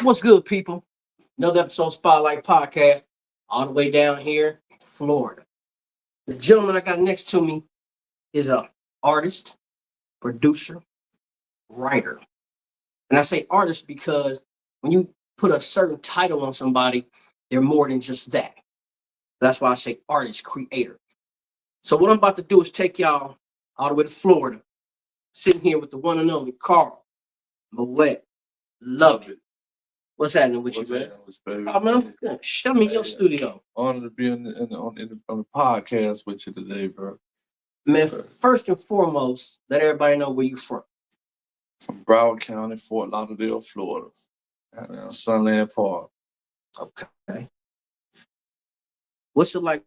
What's good, people? Another episode of Spotlight Podcast, all the way down here in Florida. The gentleman I got next to me is a artist, producer, writer. And I say artist because when you put a certain title on somebody, they're more than just that. That's why I say artist, creator. So what I'm about to do is take y'all all the way to Florida, sitting here with the one and only Carl, mowet, lovett. What's happening with you, man? Baby? Oh, man, show me your studio. Honored to be on the podcast with you today, bro. Man, first and foremost, let everybody know where you from. From Broward County, Fort Lauderdale, Florida. Sunland Park. Okay. What's it like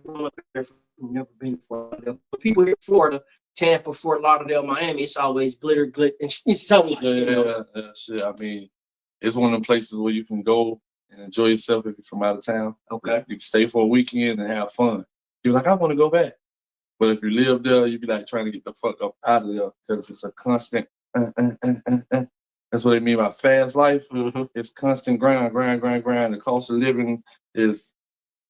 growing up there? You've never been to Fort Lauderdale. But people here in Florida, Tampa, Fort Lauderdale, Miami, it's always glitter, and it's something like Yeah, shit. I mean, it's one of them places where you can go and enjoy yourself if you're from out of town. Okay. You can stay for a weekend and have fun. You're like, I want to go back. But if you live there, you be like trying to get the fuck up out of there because it's a constant. That's what they mean by fast life. Mm-hmm. It's constant grind. The cost of living is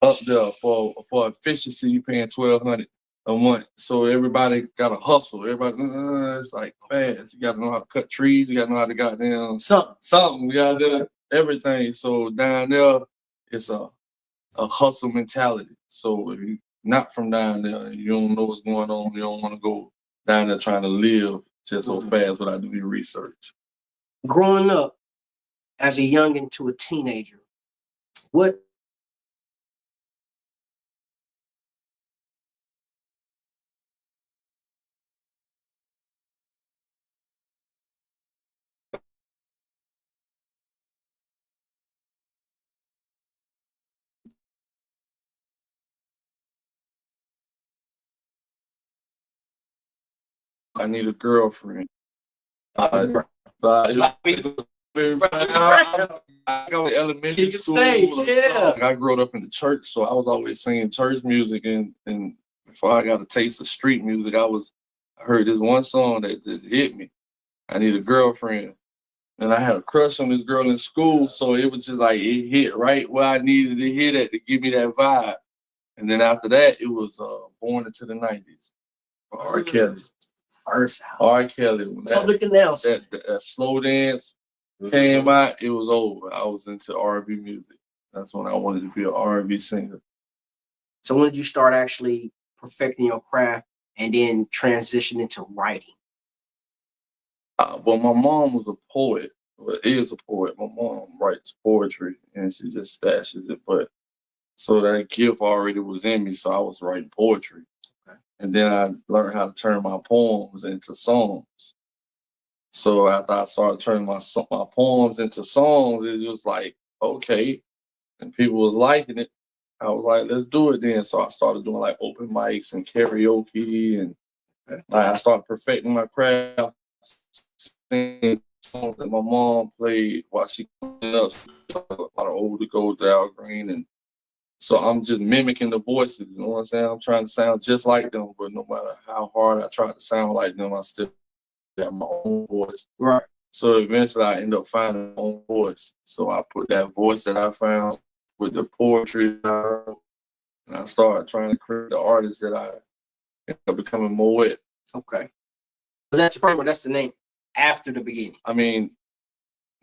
up there for efficiency. You paying $1,200 a month, so everybody got to hustle. Everybody, it's like fast. You got to know how to cut trees. You got to know how to goddamn something. You got to do everything. So down there, it's a hustle mentality. So if you not from down there, and you don't know what's going on, you don't want to go down there trying to live just so fast without doing research. Growing up as a youngin' to a teenager, what I need a girlfriend. I go to elementary school. I grew up in the church, so I was always singing church music. And before I got a taste of street music, I heard this one song that hit me. I need a girlfriend. And I had a crush on this girl in school, so it was just like it hit right where I needed to hit at to give me that vibe. And then after that, it was Born into the 90s. R. Kelly. R. Kelly. Public announcement. That slow dance came out, it was over. I was into R&B music. That's when I wanted to be an R&B singer. So when did you start actually perfecting your craft and then transition into writing? Well, my mom was a poet. Well, is a poet. My mom writes poetry and she just stashes it. But so that gift already was in me, so I was writing poetry. Okay. And then I learned how to turn my poems into songs. So after I started turning my poems into songs, it was like, okay. And people was liking it. I was like, let's do it then. So I started doing like open mics and karaoke, and like I started perfecting my craft, singing songs that my mom played while she cleaned up. A lot of older goes Al Green, and so I'm just mimicking the voices. You know what I'm saying? I'm trying to sound just like them, but no matter how hard I try to sound like them, I still got my own voice. Right. So eventually I ended up finding my own voice. So I put that voice that I found with the poetry that I heard, and I started trying to create the artist that I ended up becoming mowet. Okay. That's the name after the beginning. I mean,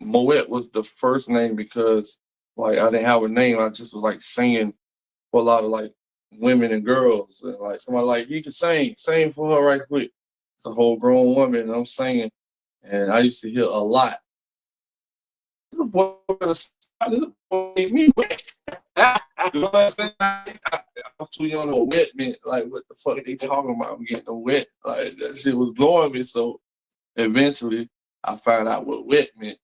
mowet was the first name because like I didn't have a name. I just was like singing for a lot of like women and girls. And like somebody like, you can sing for her right quick. It's a whole grown woman and I'm singing. And I used to hear a lot. Little boy need me wet. You know what I'm saying? I was too young to wet me. Like, what the fuck are they talking about? I'm getting wet. Like, that shit was blowing me. So eventually, I found out what wet meant.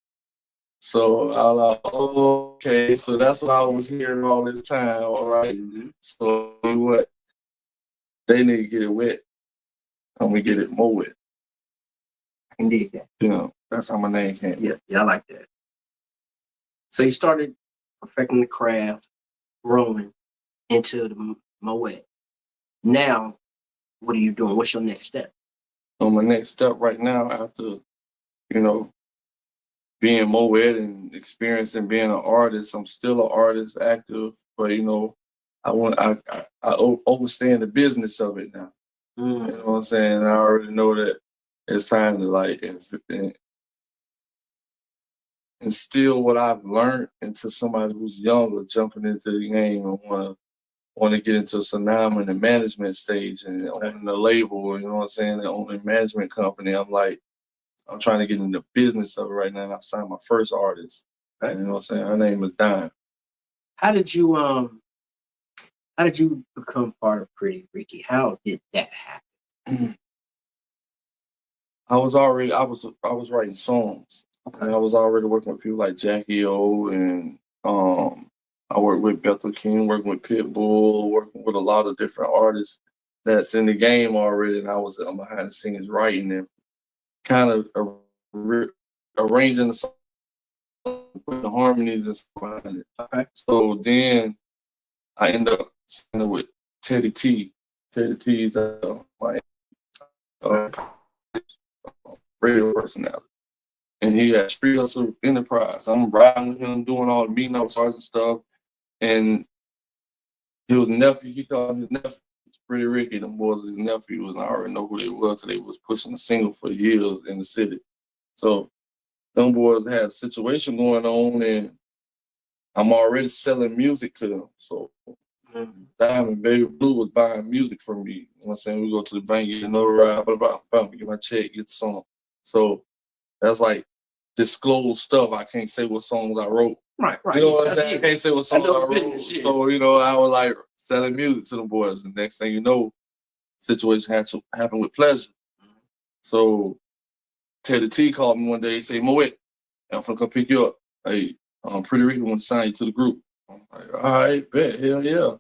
So I was like, oh, okay. So that's what I was hearing all this time. All right. So what? They need to get it wet. I'm going to get it more wet. Indeed. Yeah. You know, that's how my name came. Yeah, I like that. So you started perfecting the craft, growing into the mowet. Now, what are you doing? What's your next step? So my next step right now, after, you know, being mowet and experiencing being an artist. I'm still an artist, active, but I understand the business of it now. You know what I'm saying? I already know that it's time to like instill what I've learned into somebody who's younger, jumping into the game and want to get into some now I'm in the management stage and owning the label. You know what I'm saying? And owning a management company. I'm trying to get in the business of it right now, and I've signed my first artist. You know what I'm saying? Her name is Dime. How did you become part of Pretty Ricky? How did that happen? I was writing songs. Okay. And I was already working with people like Jackie O and I worked with Bethel King, working with Pitbull, working with a lot of different artists that's in the game already, and I was behind the scenes writing and kind of arranging the song, putting the harmonies and stuff behind it. Okay. So then I ended up signing with Teddy T. Teddy T is my radio personality. And he had Street Hustle Enterprise. I'm riding with him, doing all the meeting up stars and stuff. And he was nephew, he called him his nephew. It's Pretty Ricky. Them boys his nephew, and I already know who they were because they was pushing the single for years in the city. So them boys had a situation going on, and I'm already selling music to them. So Diamond Baby Blue was buying music from me. You know what I'm saying? We go to the bank, get another ride, get my check, get the song. So that's like disclosed stuff. I can't say what songs I wrote. Right. You know what I'm saying? I can't say what songs I wrote. So, I was like selling music to the boys. The next thing you know, situation happened with Pleasure. So Teddy T called me one day. He said, Mowet, I'm finna come pick you up. Hey, Pretty Ricky want to sign you to the group. I'm like, all right, bet, hell yeah.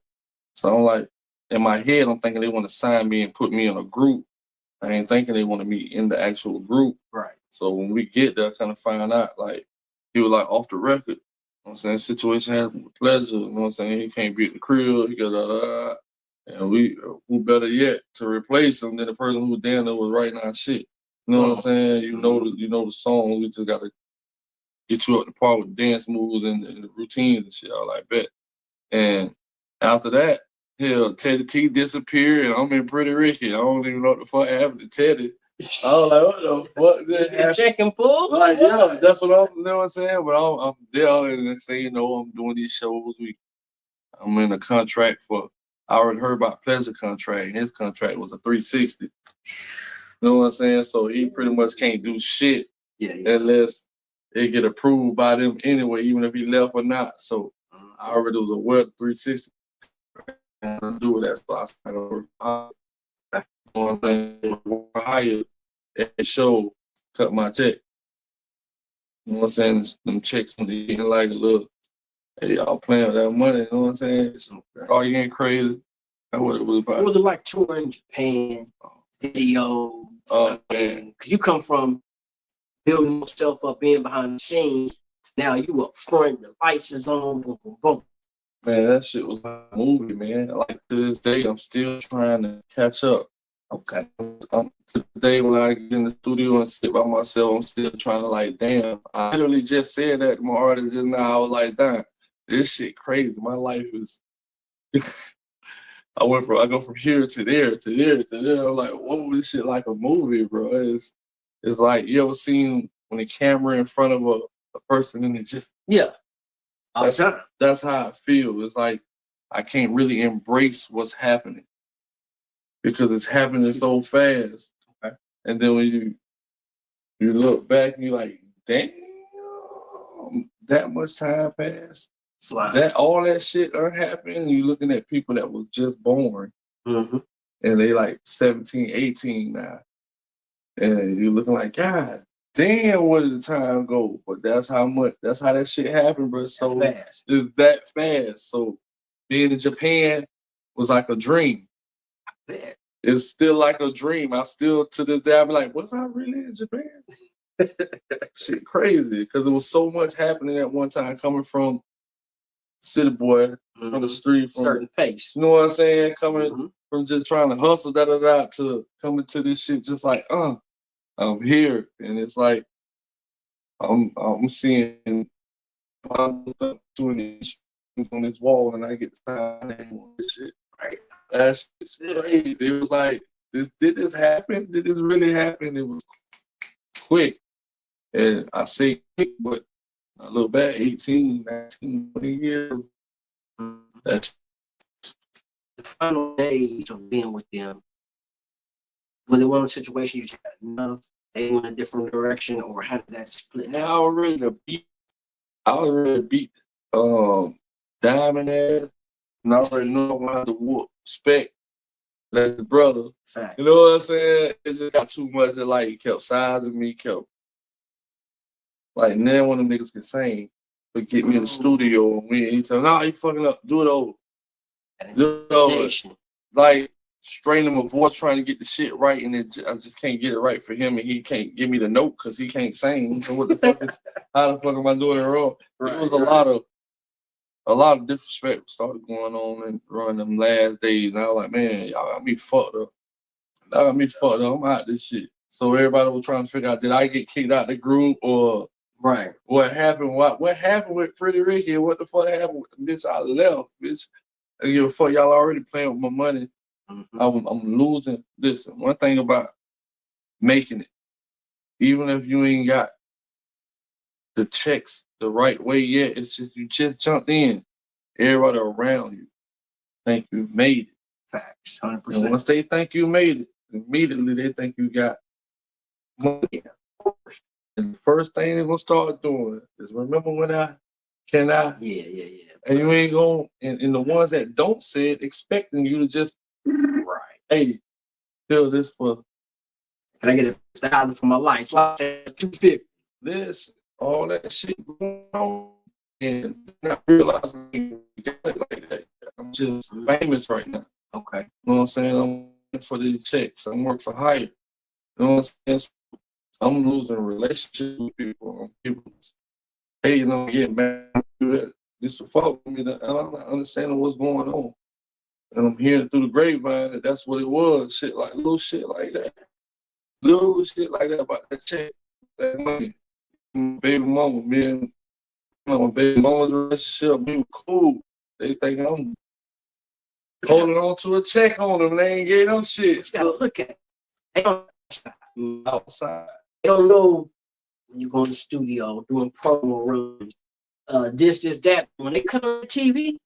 So I'm like, in my head, I'm thinking they want to sign me and put me in a group. I ain't thinking they want to meet in the actual group. Right. So when we get there, I kind of find out, like, he was like off the record. You know what I'm saying? Situation happened with Pleasure. You know what I'm saying? He can't be at the crib. He got and who better yet to replace him than the person who down there was writing our shit. You know what I'm saying? You know the song. We just got to get you up to par with dance moves and the routines and shit. I was like, bet. And after that, Teddy T disappeared, and I'm in Pretty Ricky. I don't even know what the fuck happened to Teddy. I was like, what the fuck just happened? Checking pool? Like, yeah, that's what you know what I'm saying? But I'm there, and next thing you know, I'm doing these shows. I'm in a contract I already heard about Pleasure contract, and his contract was a 360. You know what I'm saying? So he pretty much can't do shit unless it get approved by them anyway, even if he left or not. So I already was aware of 360 and do that. So I started over. You know what I'm saying? Hired and show cut my check. You know what I'm saying? Them checks when they getting like a little, hey, y'all playing with that money, you know what I'm saying? So, you ain't crazy. That's what it was about. What was it like touring Japan, videos? Oh, man. Because you come from building yourself up, being behind the scenes. Now you up front, the lights is on, boom, boom, boom. Man, that shit was like a movie, man. Like to this day, I'm still trying to catch up. Okay. Today when I get in the studio and sit by myself, I'm still trying to like, damn. I literally just said that to my artist just now. I was like, damn, this shit crazy. My life is I go from here to there to there to there. I'm like, whoa, this shit like a movie, bro. It's like, you ever seen when the camera in front of a person and it just that's how I feel. It's like I can't really embrace what's happening because it's happening so fast. Okay. And then when you look back and you're like, damn, that much time passed. All that shit happened. And you're looking at people that was just born. Mm-hmm. And they like 17, 18 now. And you're looking like, God damn, where did the time go? But that's how that shit happened, bro. So fast. It's that fast. So being in Japan was like a dream. I bet. It's still like a dream. I still, to this day, I be like, was I really in Japan? Shit crazy. Because there was so much happening at one time coming from city boy, from the street. From certain pace. You know what I'm saying? Coming from just trying to hustle, to coming to this shit just like, I'm here. And it's like, I'm seeing doing this on this wall, and I get the sign name on this shit. Right. That's crazy. It was like, did this happen? Did this really happen? It was quick. And I say quick, but I look back, 18, 19, 20 years. That's The final days of being with them, was it one of the situations you just had enough, they went a different direction, or how did that split? now I already beat Diamond ass, and I already know I'm gonna have to whoop Spec as the brother. Fact. You know what I'm saying? It just got too much. That like he kept sizing me, kept like now one of them niggas can sing, but get me in the studio and he tell me, nah, you fucking up, do it over. Do it over. Like straining my voice trying to get the shit right, and I just can't get it right for him, and he can't give me the note because he can't sing. So what the fuck is how the fuck am I doing it wrong? Right, it was a lot of disrespect started going on and around them last days. And I was like, man, y'all got me fucked up. I'm out this shit. So everybody was trying to figure out, did I get kicked out the group or right? What happened? What happened with Pretty Ricky? What the fuck happened with bitch? I left, bitch. I give a fuck. Y'all already playing with my money. Mm-hmm. I'm losing. Listen, one thing about making it, even if you ain't got the checks the right way yet, it's just you just jumped in. Everybody around you think you made it. Facts, 100%. And once they think you made it, immediately they think you got money. And the first thing they're gonna start doing is remember when Yeah. And you ain't gonna, and the ones that don't say it, expecting you to just, right. Hey, feel this for. Can I get $1,000 for my life? $250. This, all that shit going on, and not realizing like that. I'm just famous right now. Okay. You know what I'm saying? I'm working for these checks. I'm working for hire. You know what I'm saying? I'm losing relationships with people. Hey, you know, get mad do that. This to fuck with me, and I'm not understanding what's going on. And I'm hearing through the grapevine that that's what it was. Little shit like that. Little shit like that about that check, that money. Baby mama, man. My baby mama's relationship, we were cool. They think I'm holding on to a check on them. They ain't getting them shit. You gotta look at it. They don't outside. They don't know when you go in the studio doing promo runs, this, that. When they come on the TV,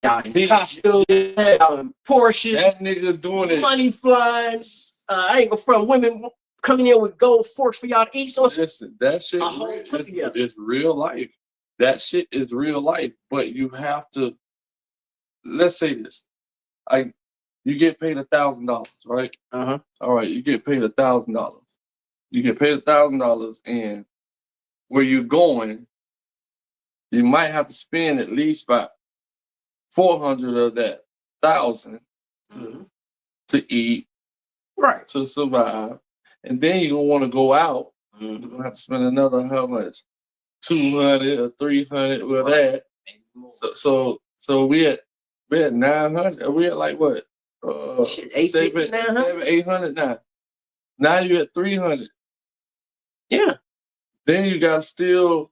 y'all in costumes, y'all in Porsche. That nigga doing it. Money flying. I ain't gonna front women coming in with gold forks for y'all to eat. So listen, that shit it's real life. That shit is real life. But you have to, let's say this. You get paid $1,000, right? Uh-huh. All right, you get paid $1,000. You get paid $1,000, and where you're going, you might have to spend at least about 400 of that 1,000 to eat, right? To survive, and then you're gonna want to go out. You're gonna have to spend another how much? 200 or 300 with that. So we at 900. We at like what? 800 now. Now you're at 300. Yeah. Then you got still.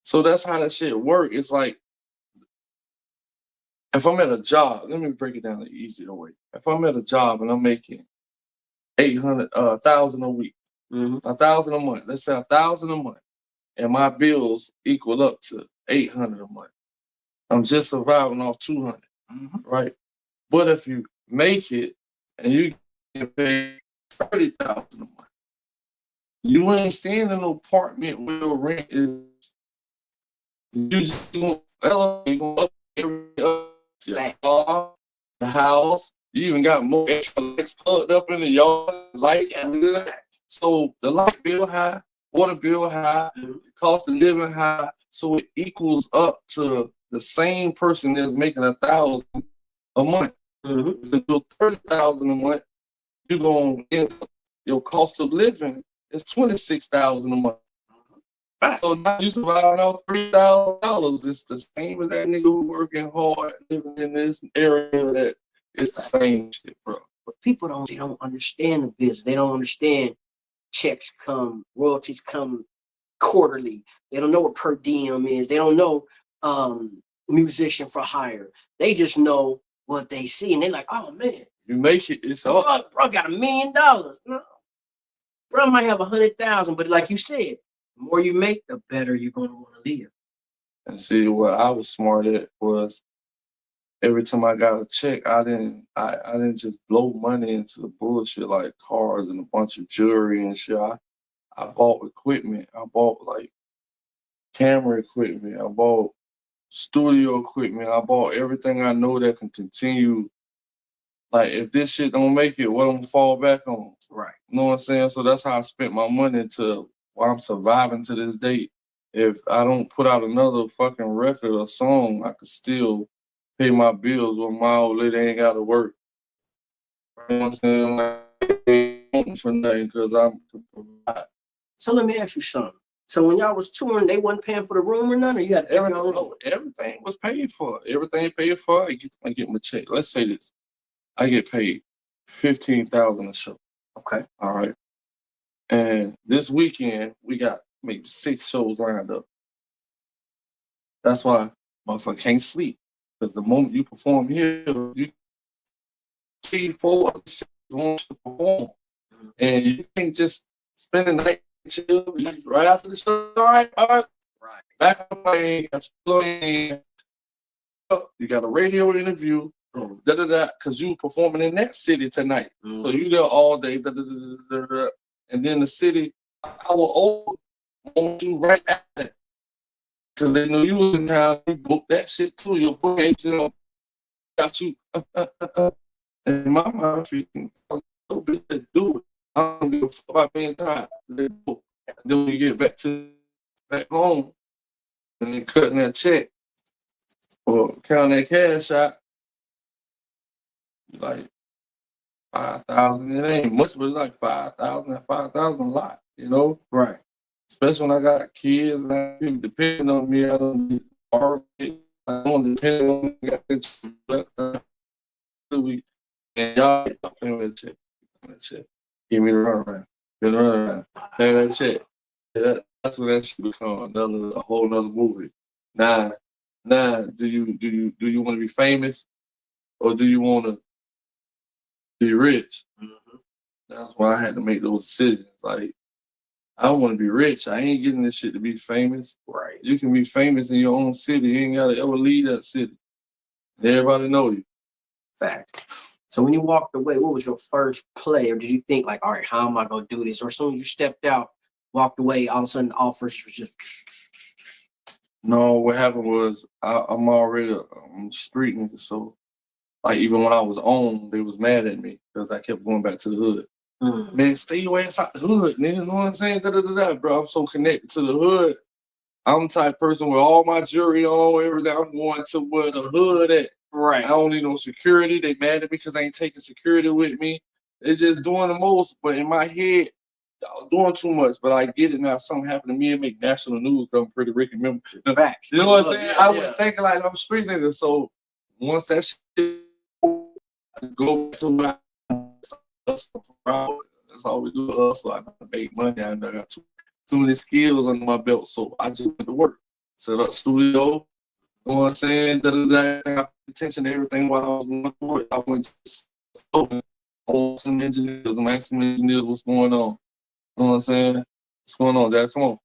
So that's how that shit work. It's like if I'm at a job, let me break it down the easier way. If I'm at a job and I'm making 1,000 a week, 1,000 a month. Let's say 1,000 a month, and my bills equal up to 800 a month. I'm just surviving off 200, right? But if you make it and you get paid 30,000 a month, you ain't staying in an apartment where your rent is. You just gonna up your car, the house. You even got more extra lights plugged up in the yard, So the light bill high, water bill high, cost of living high. So it equals up to the same person that's making 1,000 a month. If you do 30,000 a month, you're gonna end up your cost of living is 26,000 a month. So now you surviving off $3,000. It's the same as that nigga who working hard, living in this area that it's the same shit, bro. But people don't understand the business. They don't understand checks come, royalties come quarterly. They don't know what per diem is. They don't know musician for hire. They just know what they see, and they're like, oh man, you make it, it's up. Bro got $1 million. No, bro might have 100,000, but like you said, the more you make, the better you're gonna want to live. And see, what I was smart at was every time I got a check, I didn't just blow money into the bullshit like cars and a bunch of jewelry and shit. I bought equipment. I bought like camera equipment. I bought studio equipment. I bought everything I know that can continue. Like, if this shit don't make it, what I'm gonna fall back on? Right. You know what I'm saying? So that's how I spent my money while I'm surviving to this day. If I don't put out another fucking record or song, I could still pay my bills when my old lady ain't got to work. You know what I'm saying? Like, they ain't for nothing because I'm to provide. So let me ask you something. So when y'all was touring, they wasn't paying for the room or nothing, or you had everything was paid for. Everything paid for. I get my check. Let's say this. I get paid $15,000 a show. Okay. All right. And this weekend we got maybe 6 shows lined up. That's why motherfucker can't sleep. Because the moment you perform here, you 3, 4, 6 want to perform. And you can't just spend the night and chill. Right after the show, all right. Right. Back on the plane, you got a radio interview, because you performing in that city tonight. So you there all day, and then the city, hour old, want you right after. Because they know you was in town, you booked that shit too. Your book ain't got you. In my mind, no bitch that do it. I don't give a fuck about being tired. Then when you get back home, and then cutting that check or counting that cash out, like 5,000. It ain't much, but it's like 5,000. 5,000 a lot, you know? Right. Especially when I got kids and people depending on me. I don't need I don't depend on me. I got this week. And y'all paying that check. Give me the runaround. Give me the runaround. Pay that check. That's what that shit become. A whole nother movie. Now, do you want to be famous or do you want to be rich? Mm-hmm. That's why I had to make those decisions. Like, I don't want to be rich. I ain't getting this shit to be famous. Right. You can be famous in your own city. You ain't gotta ever leave that city. Everybody know you. Fact. So when you walked away, what was your first play? Or did you think like, all right, how am I gonna do this? Or as soon as you stepped out, walked away, all of a sudden offers was just No, what happened was I'm already a street nigga, so like even when I was on, they was mad at me because I kept going back to the hood. Man, stay your ass out the hood, nigga. You know what I'm saying? Bro, I'm so connected to the hood. I'm the type of person with all my jewelry on, everything. I'm going to where the hood at. right. I don't need no security. They mad at me because I ain't taking security with me. They just doing the most, but in my head, I was doing too much. But I get it now. If something happened to me and make national news, I'm pretty Ricky member. Facts. You know what I'm saying? I was thinking like I'm a street nigga. So once that shit, I go back to where that's all we do. Hustle. I make money. I got too many skills under my belt, so I just went to work. Set up studio. You know what I'm saying? I paid attention to everything while I was going to work. I went to some engineers, some engineers. What's going on? You know what I'm saying? What's going on, Jack? Come on.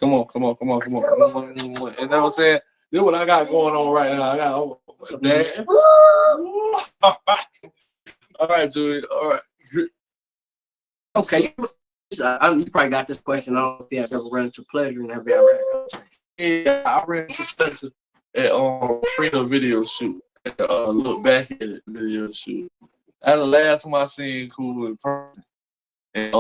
You know what I'm saying? This is what I got going on right now. I got that. All right, Julie. All right. Okay. You probably got this question. I don't know if you have ever run into Pleasure and have you ever had Yeah, I ran into Spencer at Trina video shoot. Look back at it video shoot. That's the last time I seen Cool in person. And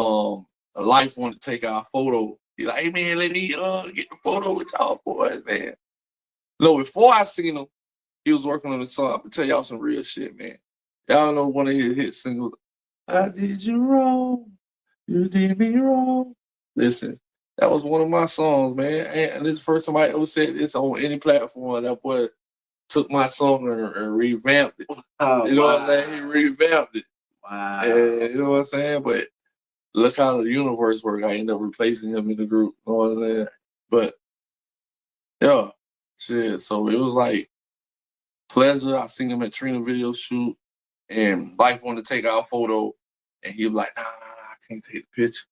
Life wanted to take our photo. He's like, hey man, let me get the photo with y'all boys, man. No, before I seen him, he was working on the song. I'm gonna tell y'all some real shit, man. Y'all know one of his hit singles. I did you wrong. You did me wrong. Listen, that was one of my songs, man. And this is the first time I ever said this on any platform. That boy took my song and revamped it. Oh, you know what I'm saying? He revamped it. Wow. And, you know what I'm saying? But look how the universe worked. I ended up replacing him in the group. You know what I'm saying? But yeah, shit. So it was like pleasure. I seen him at Trina video shoot, and Life wanted to take our photo, and he was like, nah, I can't take the picture.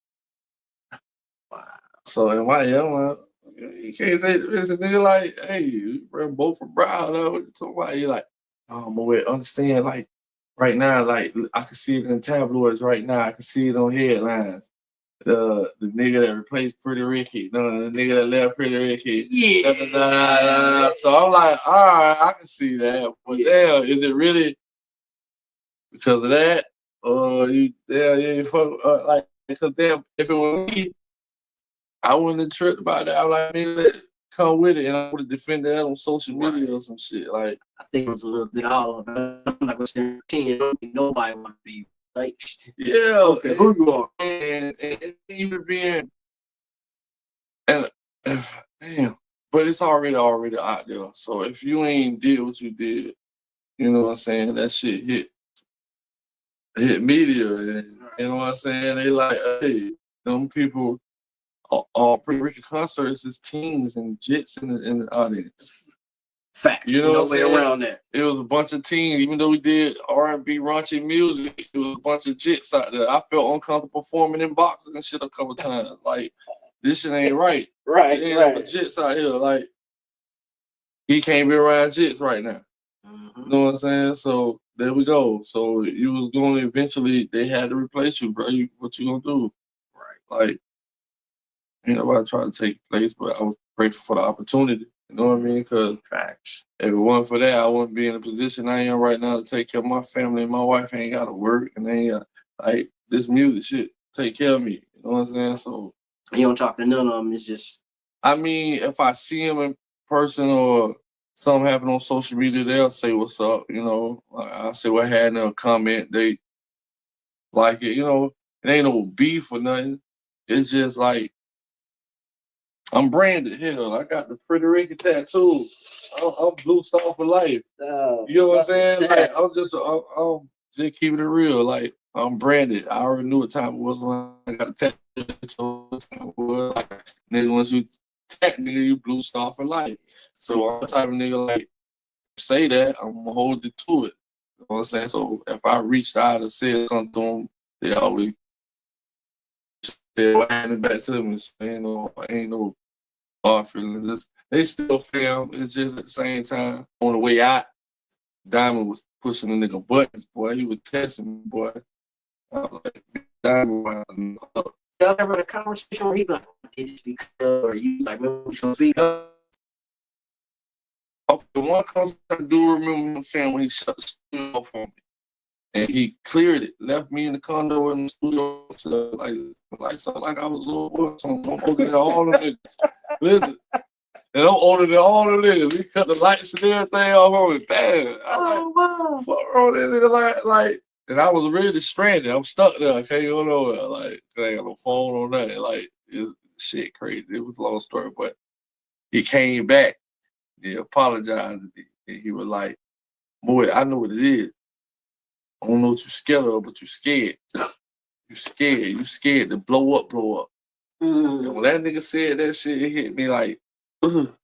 Wow. So in my head, I'm like, you can't say the picture, nigga. Like, hey, we're both from Brown. So why you like, oh, mowet, understand? Like, right now, like I can see it in tabloids right now. I can see it on headlines. The nigga that replaced Pretty Ricky, no, the nigga that left Pretty Ricky. Yeah. So I'm like, all right, I can see that. But damn, is it really because of that? You fuck, like, because damn, if it was me, I wouldn't have tripped about that. I'm like, nigga, come with it, and I would have defended that on social media or some shit. Like, I think it was a little bit all of it. I'm like, 10, I don't think nobody want to be laced. yeah, Okay, who you are? And even being, and damn, but it's already out there. So if you ain't did what you did, you know what I'm saying, that shit hit media, and you know what I'm saying. They like, hey, them people. All Pretty Ricky concerts is teens and jits in the audience. Facts. You know no what I'm way saying? around that. It was a bunch of teens. Even though we did R&B raunchy music, it was a bunch of jits out there. I felt uncomfortable performing in boxes and shit a couple times. Like, this shit ain't right. Right, There ain't no jits out here. Like, he can't be around jits right now. Mm-hmm. You know what I'm saying? So there we go. So you was going to eventually, they had to replace you, bro. What you gonna do? Right. Like, ain't nobody trying to take place, but I was grateful for the opportunity. You know what I mean? Because if it wasn't for that, I wouldn't be in the position I am right now to take care of my family. My wife ain't got to work, and they like this music shit take care of me. You know what I'm saying? So you don't talk to none of them. It's just. I mean, if I see them in person or something happen on social media, they'll say what's up. You know, I say what had, and they'll comment. They like it. You know, it ain't no beef or nothing. It's just like, I'm branded. Hell, I got the Pretty Ricky tattoo. I'm blue star for life. You know what I'm saying? Like, I'm just keeping it real. Like, I'm branded. I already knew what time it was when I got a tattoo. So like, nigga, once you tag, nigga, you blue star for life. So I'm the type of nigga like say that, I'm gonna hold it to it. You know what I'm saying? So if I reached out and said something to them, they always say, hand it back to me. So ain't no hard feelings. They still fam. It's just at the same time. On the way out, Diamond was pushing the nigga buttons, boy. He was testing me, boy. I was like, Diamond, Y'all ever had a conversation where he like, or you was like, man, we should speak up? The one conversation I do remember him saying when he shut the studio off on me. And he cleared it, left me in the condo in the studio, so like I was a little boy. So I'm older than all the niggas. Listen, and I'm older than all the niggas. He cut the lights and everything off on me. Bam. I'm like, fuck wrong with that nigga? Like, and I was really stranded. I'm stuck there. I can't go nowhere. Like, I ain't got no phone or nothing. Like, it's shit crazy. It was a long story, but he came back. He apologized to me. And he was like, boy, I know what it is. I don't know what you're scared of, but you're scared. You scared. You scared to blow up. And when that nigga said that shit, it hit me like, ugh.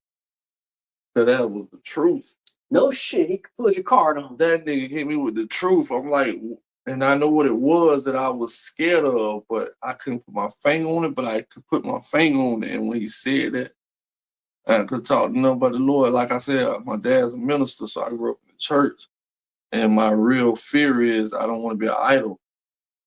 So that was the truth. No shit, he pulled your card on. That nigga hit me with the truth. I'm like, and I know what it was that I was scared of, but I couldn't put my finger on it, but I could put my finger on it. And when he said that, I could talk to nothing but the Lord. Like I said, my dad's a minister, so I grew up in the church. And my real fear is I don't want to be an idol.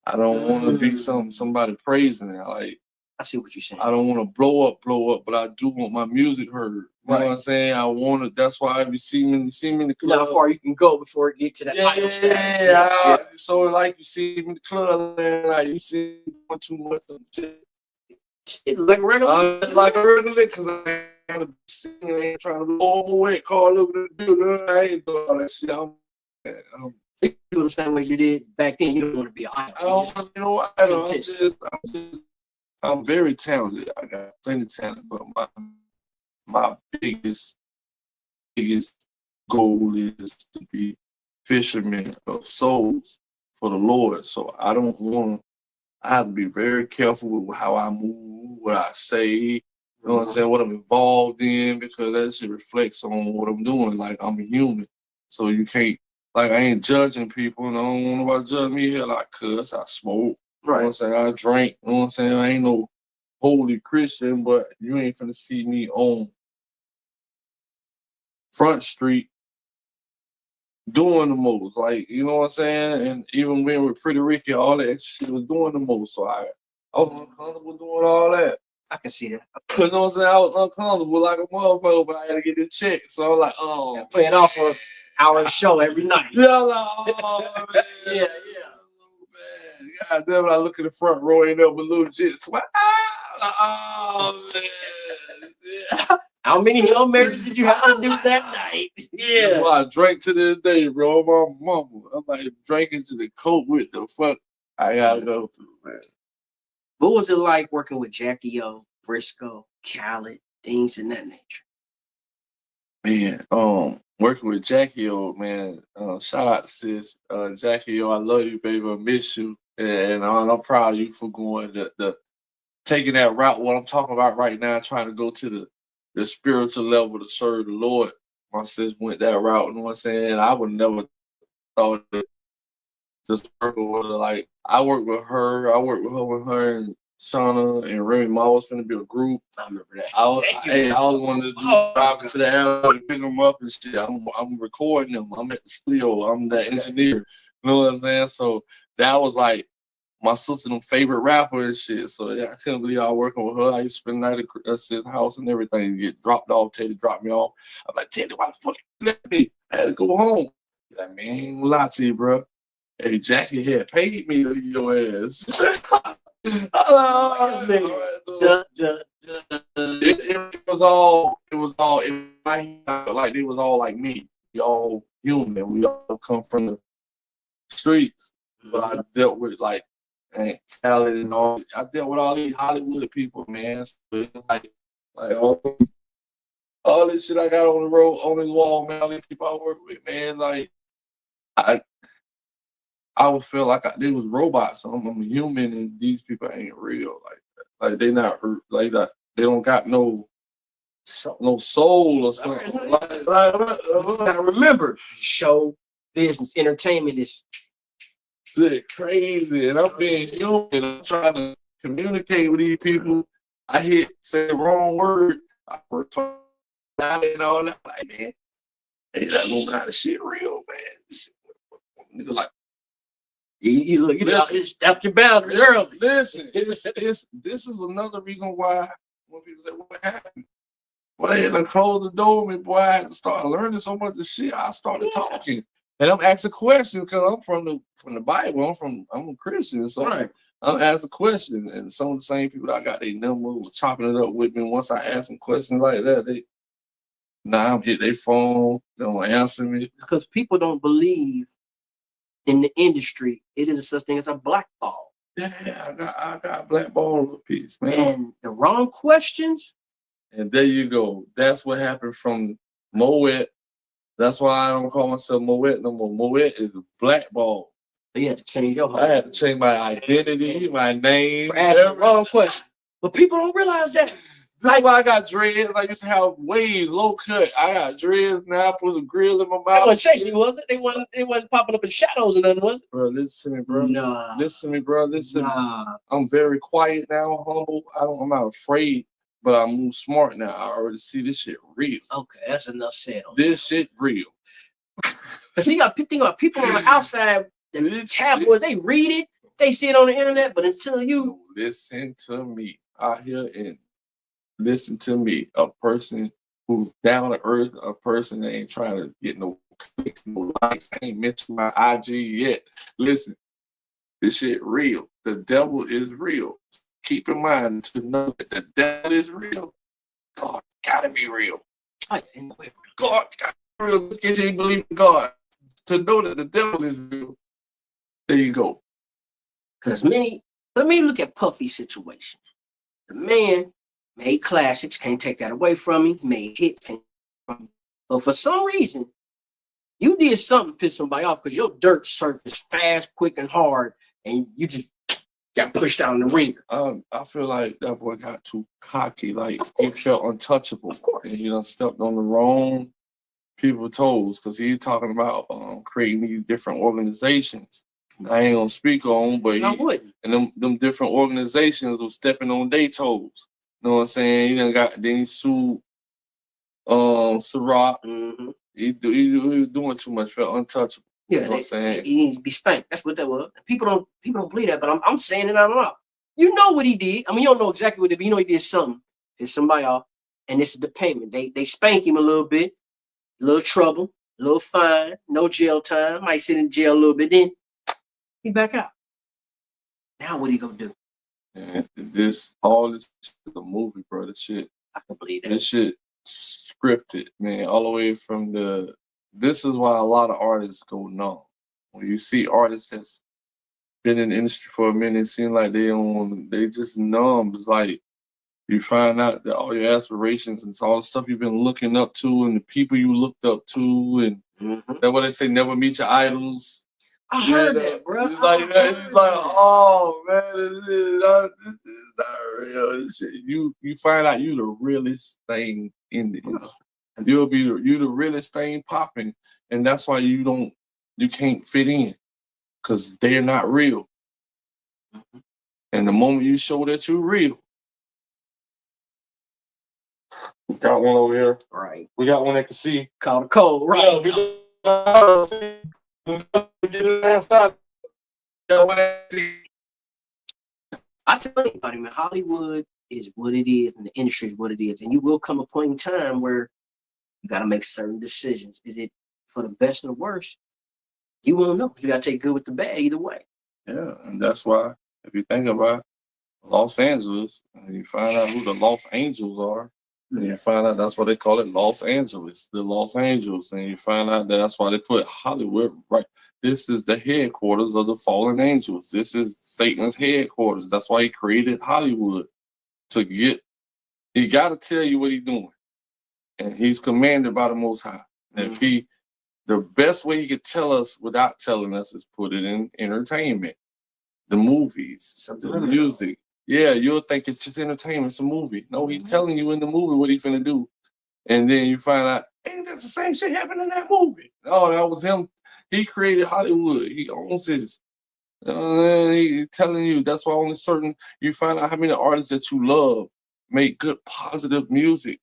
I don't want to be somebody praising it. Like, I see what you're saying. I don't want to blow up, but I do want my music heard. You know what I'm saying? I want to. That's why if you see me in the club, how far you can go before it get to that idol status. So like you see me in the club, and like you see me too much of shit. Like regular, because I gotta be singing. I ain't trying to blow my way. Call over the dude. I ain't doing all that shit. I'm you do the same way you did back then. You don't want to be an idol. I don't want to be no idol. I'm very talented. I got plenty of talent, but my biggest goal is to be fisherman of souls for the Lord. So I don't want I have to be very careful with how I move, what I say, you know what I'm saying, what I'm involved in, because that shit reflects on what I'm doing. Like, I'm a human. So you can't, like, I ain't judging people, and I don't want nobody to judge me here. Like, cuss, I smoke, you know what I'm saying, I drink, you know what I'm saying, I ain't no holy Christian, but you ain't finna see me on Front Street doing the most, like, you know what I'm saying? And even when with Pretty Ricky, all that shit was doing the most. So I was uncomfortable doing all that. I can see that. You know what I'm saying? I was uncomfortable like a motherfucker, but I had to get this check. So I was like, oh. Playing off for an hour show every night. Yeah, like, oh, man. Yeah. Man. God damn it, I look in the front row, ain't no little shit. Oh, man. Yeah. How many Hail Marys did you have to do that night? Yeah. That's why I drank to this day, bro. My mama. I'm like drinking to the coat with the fuck I gotta go through, man. What was it like working with Jackie O, Briscoe, Khaled, things in that nature? Man, working with Jackie O, man. Shout out to sis. Jackie O, I love you, baby. I miss you. And I'm proud of you for going the taking that route, what I'm talking about right now, trying to go to the spiritual level to serve the Lord. My sis went that route, you know what I'm saying? I would never thought that this circle was like, I worked with her and Shauna and Remy Ma was finna be a group. I remember that. I was one to drive into the airport and pick them up and shit. I'm recording them. I'm at the studio. I'm the engineer. You know what I'm saying? So that was like my sister's favorite rapper and shit. So yeah, I couldn't believe I was working with her. I used to spend the night at his house and everything. Get dropped off. Teddy dropped me off. I'm like, Teddy, why the fuck you left me? I had to go home. He's like, man, I ain't gonna lie to you, bro. Hey, Jackie had paid me to leave your ass. It was all like they was all like me. We all human. We all come from the streets. But I dealt with like Khaled and all. I dealt with all these Hollywood people, man. So it's like all this shit I got on the road, on the wall, man. All these people I work with, man. Like I would feel like they was robots. I'm a human, and these people ain't real. Like they not like that. They don't got no soul or something. You gotta remember, show business, entertainment is crazy, and I'm being human. I'm trying to communicate with these people. I say the wrong word. I first and all that. Like, man, they not gonna kind of shit real, man. Nigga, like. You look, you stepped your boundaries early. Listen, this is another reason why when people say, what happened? Well, they had to close the door on me, boy. I had to start learning so much of shit. I started talking. And I'm asking questions because I'm from the Bible. I'm a Christian. So I'm asking questions. And some of the same people that I got their number was chopping it up with me. Once I asked them questions like that, I'm hit their phone, they don't answer me. Because people don't believe in the industry, it is a such thing as a blackball. Yeah, I got blackball a piece, man. And the wrong questions. And there you go. That's what happened from mowet. That's why I don't call myself mowet no more. Mowet is blackball. So you had to change your whole. I had to change my identity, my name. For asking the wrong question. But people don't realize that. Like, I got dreads. I used to have waves, low cut. I got dreads now. I put a grill in my mouth. They wasn't changing, was it? They wasn't popping up in shadows or nothing, was it? Bro, listen to me, bro. Nah. Listen to me, bro. Listen. Nah. I'm very quiet now, humble. I'm not afraid, but I move smart now. I already see this shit real. Okay, that's enough said. This shit real. Because you got to think about people on the outside, the tabloids, they read it, they see it on the internet, but until you listen to me out here and listen to me, a person who's down to earth, a person that ain't trying to get no clicks, no likes. I ain't mentioned my IG yet. Listen, this shit real. The devil is real. Keep in mind to know that the devil is real. God gotta be real. God gotta be real. Let's get you to believe in God. To know that the devil is real. There you go. Because let me look at Puffy's situation. The man made classics, can't take that away from him. Made hits, can't take that from him. But for some reason, you did something to piss somebody off because your dirt surfaced fast, quick, and hard, and you just got pushed out in the ring. I feel like that boy got too cocky. Like he felt untouchable. Of course. And he done stepped on the wrong people's toes because he's talking about creating these different organizations. I ain't gonna speak on, but I wouldn't. And them different organizations were stepping on their toes. You know what I'm saying? Then he sued Ciroc. Mm-hmm. He was doing too much, felt untouchable. Yeah, you know what I'm saying? He needs to be spanked. That's what that was. People don't believe that, but I'm saying it out loud. You know what he did. I mean, you don't know exactly what he did, but you know he did something. It's somebody off, and this is the payment. They spank him a little bit, a little trouble, a little fine, no jail time. Might sit in jail a little bit, then he back out. Now what he gonna do? And all this is a movie, bro. This shit. I can believe that. This shit scripted, man. All the way from this is why a lot of artists go numb. When you see artists that's been in the industry for a minute, it seems like they just numb. It's like you find out that all your aspirations and all the stuff you've been looking up to and the people you looked up to and that's what they say, never meet your idols. I heard that, bro. It's like oh man, this is not real. This shit. You find out you the realest thing in the industry. You the realest thing popping, and that's why you can't fit in, because they're not real. And the moment you show that you're real, we got one over here. Right. We got one that can see. Called a cold. Right. Yeah, get his ass out. I tell anybody, man, Hollywood is what it is, and the industry is what it is, and you will come a point in time where you got to make certain decisions. Is it for the best or the worst? You won't know. You got to take good with the bad either way. Yeah, and that's why if you think about Los Angeles, and you find out who the Los Angels are, and you find out that's why they call it Los Angeles, the Los Angeles, and you find out that's why they put Hollywood right. This is the headquarters of the fallen angels. This is Satan's headquarters. That's why he created Hollywood he got to tell you what he's doing, and he's commanded by the Most High. And if the best way he could tell us without telling us is put it in entertainment, the movies, the music. Yeah, you'll think it's just entertainment. It's a movie. No, he's telling you in the movie what he's finna do. And then you find out, hey, that's the same shit happened in that movie. No, that was him. He created Hollywood. He owns this. He's telling you. That's why only you find out how many artists that you love make good, positive music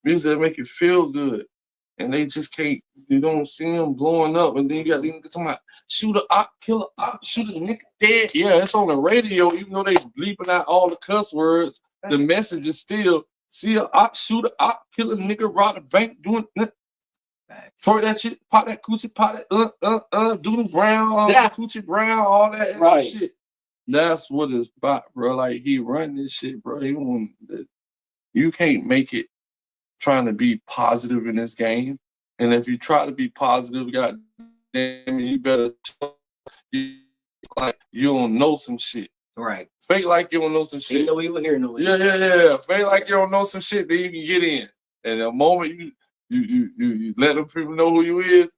that make you feel good. And they just can't, you don't see them blowing up. And then you got them talking about shoot a op, kill a op, shoot a nigga dead. Yeah, it's on the radio, even though they bleeping out all the cuss words, the message is still see a op, shoot a op, kill a nigga, rob a bank, doing for that shit, pop that coochie, pop that doodle brown, coochie brown, all that extra shit. That's what it's about, bro. Like he run this shit, bro. You can't make it trying to be positive in this game. And if you try to be positive, god damn it, you better like you don't know some shit. Right. Fake like you don't know some shit. No evil here, no evil. Yeah. Fake like you don't know some shit, then you can get in. And the moment you let them people know who you is,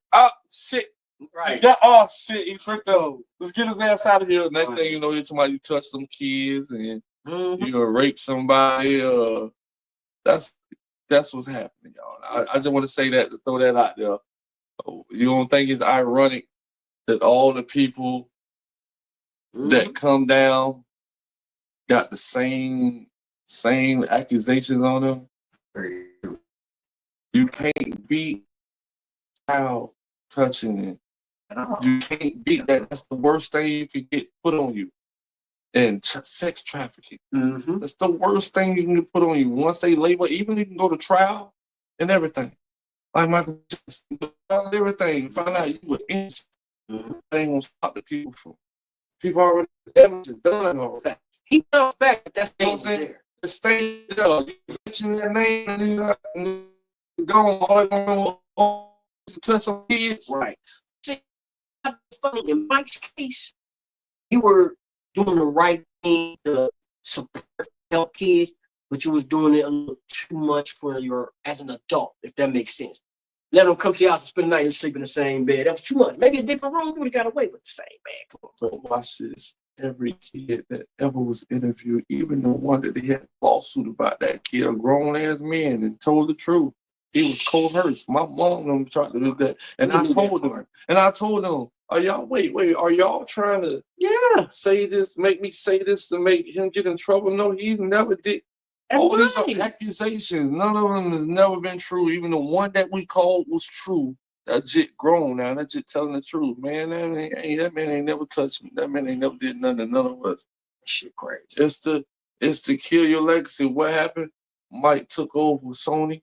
shit. Right. Shit, he tricked us. Let's get his ass out of here. Next thing you know, you're talking about you touch some kids and you gonna rape somebody. That's what's happening, y'all. I just want to say that, to throw that out there. You don't think it's ironic that all the people that come down got the same accusations on them? You can't beat child touching it. You can't beat that. That's the worst thing you can get put on you. And sex trafficking. That's the worst thing you can put on you. Once they label, even you can go to trial and everything. Like Michael Jackson, everything. Find out you were innocent. They ain't gonna stop the people from. People already evidence is done already. He comes back, but that's what I'm saying. The state there, you mention their name and you go on to touch some kids. Right. See, funny in Mike's case, you were doing the right thing to support, help kids, but you was doing it a little too much for as an adult, if that makes sense. Let them come to your house and spend the night and sleep in the same bed. That was too much. Maybe a different room, we would have got away with the same bed. But watch this. every kid that ever was interviewed, even the one that they had a lawsuit about that kid, a grown ass man, and told the truth. He was coerced. My mom them tried to do that, and I told them, are y'all are y'all trying to say this, make me say this to make him get in trouble? No, he never did. All these accusations, none of them has never been true. Even the one that we called was true. That jit grown now. That jit telling the truth, man. That man ain't never touched me. That man ain't never did nothing to none of us. Shit crazy. It's to kill your legacy. What happened? Mike took over with Sony.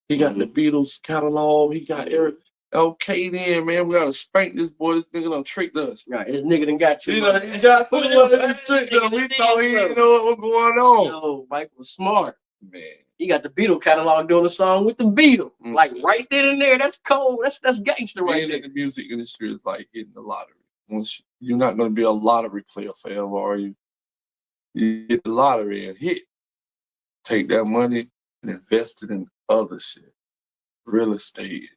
He got the Beatles catalog. He got Eric. Okay, then, man, we gotta spank this boy. This nigga done tricked us. Right, this nigga done got too much. He got too much. Tricked us. We thought he didn't know what was going on. Yo, Mike was smart. Man. He got the Beatle catalog doing a song with the Beatles. Like right then and there. That's cold. That's gangster right there. In the music industry is like hitting the lottery. Once you're not gonna be a lottery player forever, are you? You get the lottery and hit. Take that money and invest it in other shit. Real estate.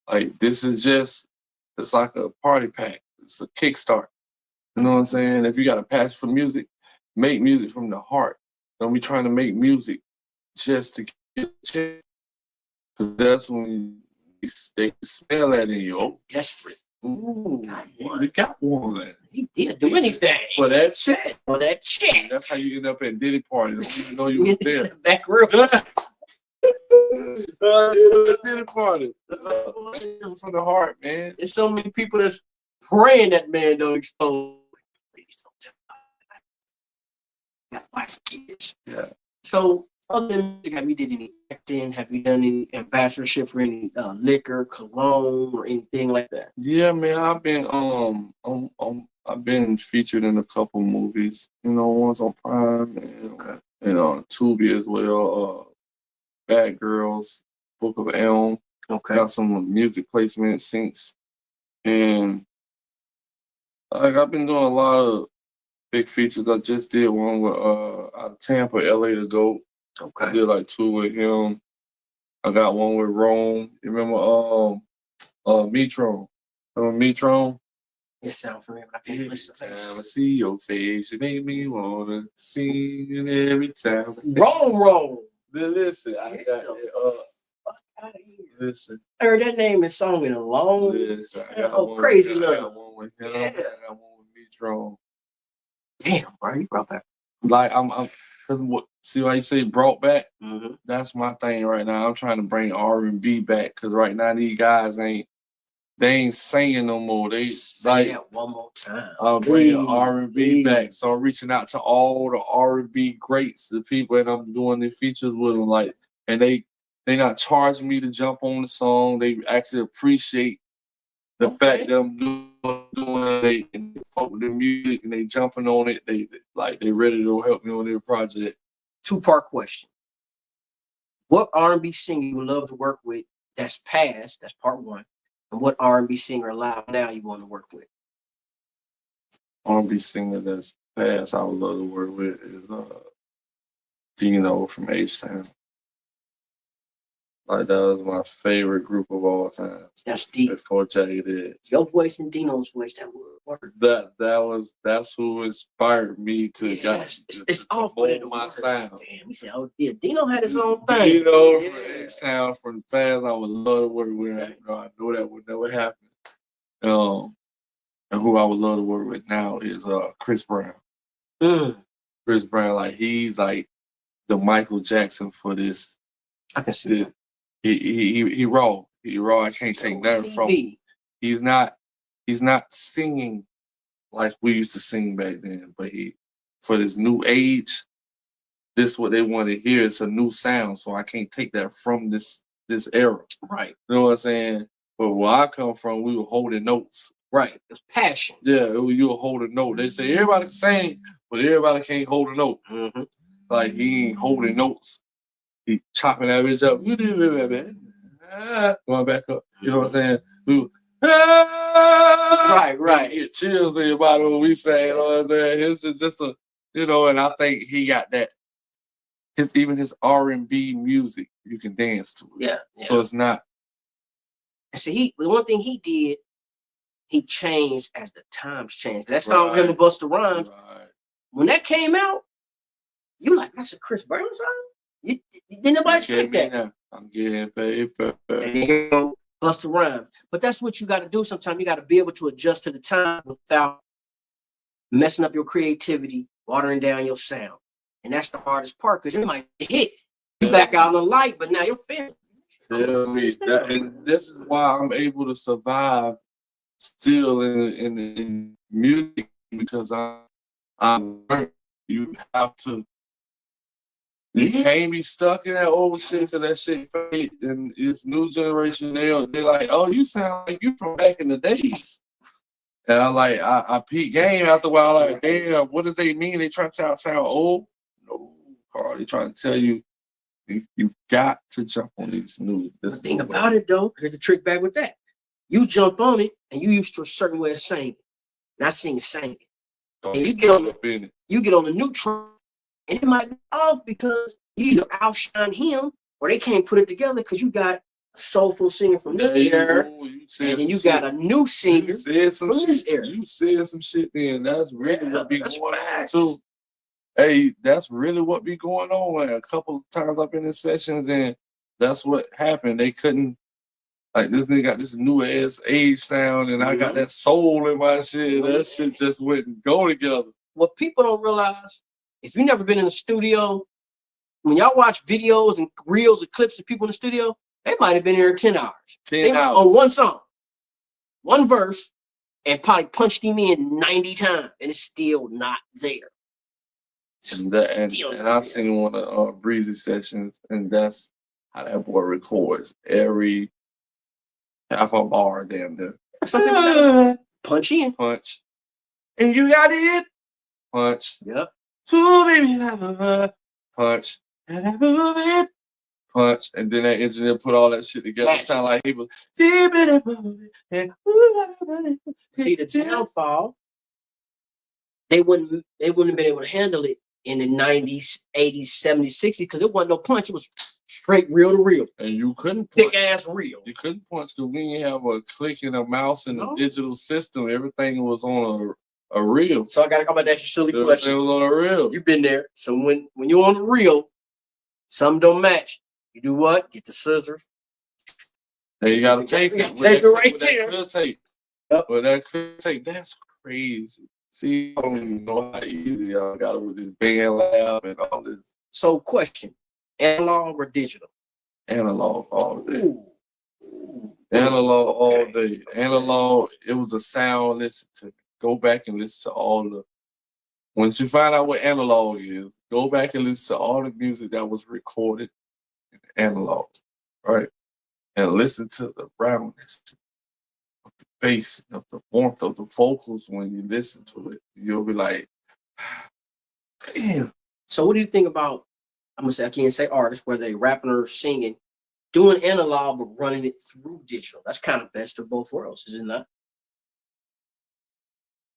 Like this is it's like a party pack. It's a kickstart. You know what I'm saying? If you got a passion for music, make music from the heart. Don't be trying to make music just to get a check. Because that's when they smell that in you. Oh, desperate. Ooh, you got one. He did do anything. For that check. For that check. That's how you end up at Diddy party. Don't even know you was there. Back room. Diddy party. From the heart, man. There's so many people that's praying that man don't explode. Please don't tell me. Got wife kids. Yeah. So other than music, have you did any acting? Have you done any ambassadorship for any liquor, cologne, or anything like that? Yeah, man. I've been featured in a couple movies. You know, one's on Prime and on Tubi as well. Bad Girls, Book of Elm. Okay. Got some music placement syncs, and I've been doing a lot of big features. I just did one with out of Tampa, LA to go. Okay. I did like 2 with him. I got one with Rome. You remember Metron? Remember Metron? It sounds familiar, but I can't listen to it. Every time I see your face, you make me wanna sing it every time. Rome. Listen, I got it. Listen. I heard that name and song in a long. Listen, I got one crazy with, love. I got one with him. Yeah. I got one with Metron. Damn, bro, you brought back. Like see why you say brought back? Mm-hmm. That's my thing right now. I'm trying to bring R&B back because right now these guys ain't singing no more. They say that one more time. I'm bringing R&B back. So I'm reaching out to all the R&B greats, the people, and I'm doing the features with them. Like, and they not charging me to jump on the song. They actually appreciate the fact that I'm doing it and they fuck with the music and they jumping on it. They ready to help me on their project. 2-part question. What R&B singer you would love to work with that's past? That's part 1. And what R&B singer alive now you want to work with? R&B singer that's past I would love to work with is Dino from H-Town. Like that was my favorite group of all time. That's deep. Before Jagged Edge. Your voice and Dino's voice, that would work. That's who inspired me to it's off mold my sound. Damn, he said, oh yeah, Dino had his own thing. Dino from H-Town, from fans I would love to work with. I know that would never happen. And who I would love to work with now is Chris Brown. Chris Brown, like he's like the Michael Jackson for this. I can see that. He raw. He raw. I can't take that from him. He's not singing like we used to sing back then, but for this new age, this is what they want to hear. It's a new sound, so I can't take that from this era. Right. You know what I'm saying? But where I come from, we were holding notes. Right. It's passion. Yeah, you were holding note. They say everybody can sing, but everybody can't hold a note. Mm-hmm. Like he ain't holding notes. He chopping that bitch up. Going back up. You know what I'm saying? Right. Get chills about what we say. You know what I'm saying? It's just a, and I think he got that. Even his R&B music, you can dance to it. Yeah. So it's not. See, the one thing he did, he changed as the times changed. That song with him and Busta Rhymes, when that came out, you like, that's a Chris Brown song? Didn't nobody expect that. I'm getting paper. And here you go, Busta Rhymes. But that's what you got to do sometimes. You got to be able to adjust to the time without messing up your creativity, watering down your sound. And that's the hardest part, because you might hit. You back out on the light, but now you're family. Tell me that, and this is why I'm able to survive still in music, because I'm learned. You have to. You can't be stuck in that old shit, because that shit fade. And it's new generation. They're like, oh, you sound like you from back in the days. And I'm like, I peep game after a while. Like, damn, what does they mean? They trying to sound old? No, Carl. They trying to tell you. You got to jump on these new. The thing about it, though, here's the trick back with that. You jump on it, and you used to a certain way of saying it. And I sing singing. And you get on the new track, and it might be off because you either outshine him, or they can't put it together because you got a soulful singer from this era, and then you got a new singer from this era. You said some shit then. That's really what be going on, too. Hey, that's really what be going on. A couple of times I've been in sessions, and that's what happened. They couldn't, like, this nigga got this new ass age sound, and I got that soul in my shit. That shit just wouldn't go together. What people don't realize, if you've never been in the studio, when y'all watch videos and reels and clips of people in the studio, they might have been here 10 hours. 10 hours. On one song, one verse, and probably punched him in 90 times, and it's still not there. And I seen one of Breezy sessions, and that's how that boy records every half a bar, damn near. Punch in, punch, and you got it. Punch. Yep. Punch, and I move it. Punch, and then that engineer put all that shit together. It sounded like he was. See, the downfall, they wouldn't have been able to handle it in the 90s, 80s, 70s, 60s, because it wasn't no punch. It was straight reel to reel. And you couldn't punch. Thick ass reel. You couldn't punch because we didn't have a click and a mouse and a digital system. Everything was on a reel. So I got to come back to that silly question. It was on a reel. You've been there. So when you're on the reel, something don't match. You do what? Get the scissors. And you got to take it. Take it right there. That clear tape. Yep. But that clear tape, that's crazy. See, I don't even know how easy y'all got it with this band lab and all this. So, question: analog or digital? Analog all day. Analog all day. Analog, it was a sound. Listen to me. Go back and listen to all the. Once you find out what analog is, go back and listen to all the music that was recorded in analog, right? And listen to the roundness of the bass, of the warmth of the vocals. When you listen to it, you'll be like, damn. So what do you think about, I'm gonna say, I can't say artists, whether they rapping or singing, doing analog but running it through digital? That's kind of best of both worlds, is it not?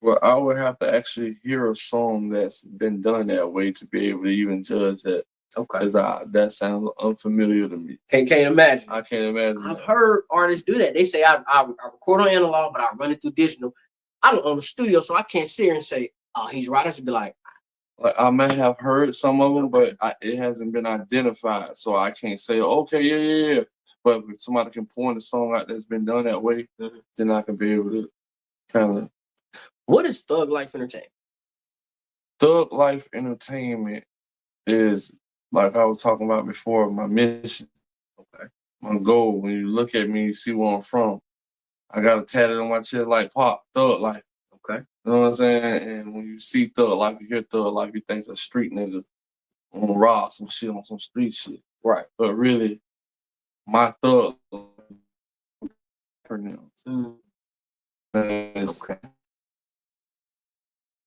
Well, I would have to actually hear a song that's been done that way to be able to even judge that. Okay. Because that sounds unfamiliar to me. Can't imagine. I can't imagine. I've heard artists do that. They say, I record on analog, but I run it through digital. I don't own the studio, so I can't sit here and say, oh, he's right. I should be like I may have heard some of them, but it hasn't been identified. So I can't say, okay, yeah. But if somebody can point a song out that's been done that way, then I can be able to kind of. What is Thug Life Entertainment? Thug Life Entertainment is, like I was talking about before, my mission. Okay. My goal. When you look at me, you see where I'm from. I got it tatted on my chest like Pop, Thug Life. Okay. You know what I'm saying? And when you see Thug Life, you hear Thug Life, you think of street nigga on the raw, some shit on some street shit. Right. But really, my Thug pronounced. Okay.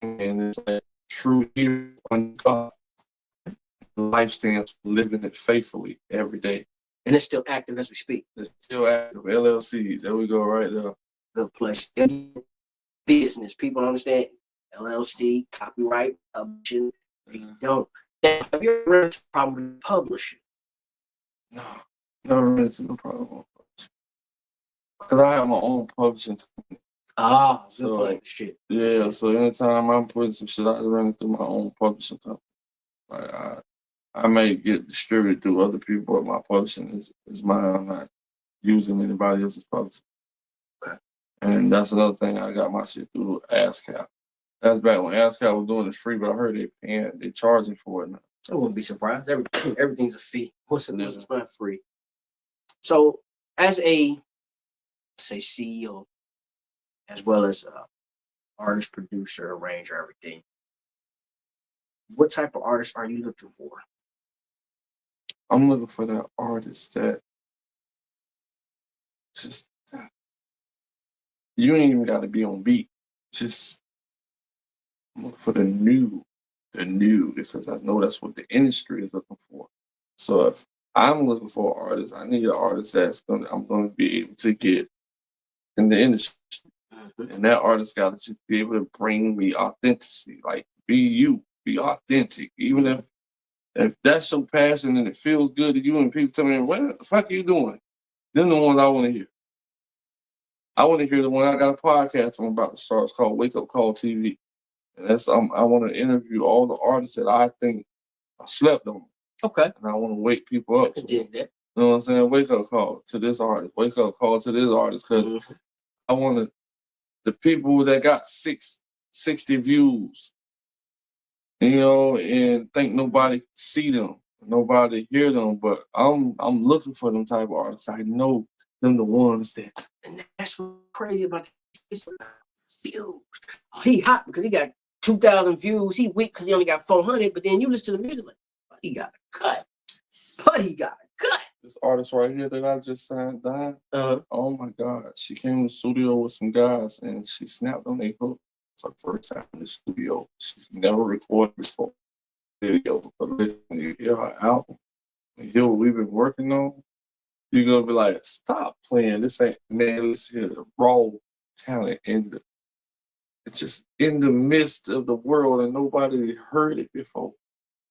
And it's like true here on God. Life stands for living it faithfully every day. And it's still active as we speak. It's still active. LLC. There we go, right there. Good place. Business. People understand LLC, copyright, publishing. They don't. Now, have you ever run into a problem with publishing? No. Never run into no problem with publishing. Because I have my own publishing company. Ah, good So plan. Shit. yeah, so anytime I'm putting some shit out, running through my own publishing company, like I may get distributed through other people, but my publishing is mine. I'm not using anybody else's publishing. Okay. And that's another thing. I got my shit through ASCAP. That's back when ASCAP was doing it free, but I heard they charging for it now. I wouldn't be surprised. Everything's a fee. What's not free? So, as a say CEO, as well as artist, producer, arranger, everything, what type of artist are you looking for? I'm looking for that artist that just you ain't even got to be on beat. Just look for the new, because I know that's what the industry is looking for. So if I'm looking for an artist, I need an artist I'm gonna be able to get in the industry. And that artist gotta just be able to bring me authenticity. Like be you, be authentic. Even if that's your passion and it feels good to you and people tell me, what the fuck are you doing? Then the ones I wanna hear. I want to hear the one I got a podcast I'm about to start. It's called Wake Up Call TV. And that's I want to interview all the artists that I think I slept on. Okay. And I want to wake people up. I did that. You know what I'm saying? Wake up call to this artist. Wake up call to this artist. Because I want the people that got 60 views, you know, and think nobody see them, nobody hear them. But I'm looking for them type of artists. I know them the ones that. And that's what's crazy about it. Views. He hot because he got 2,000 views. He weak because he only got 400. But then you listen to the music, like, but he got a cut. But he got a cut. This artist right here that I just signed, Don. Oh my God. She came to the studio with some guys and she snapped on a hook. It's her first time in the studio. She's never recorded before. Video. But listen, you hear her album, you hear what we've been working on, you're gonna be like, stop playing. This ain't, man, let's hear the raw talent it's just in the midst of the world and nobody heard it before.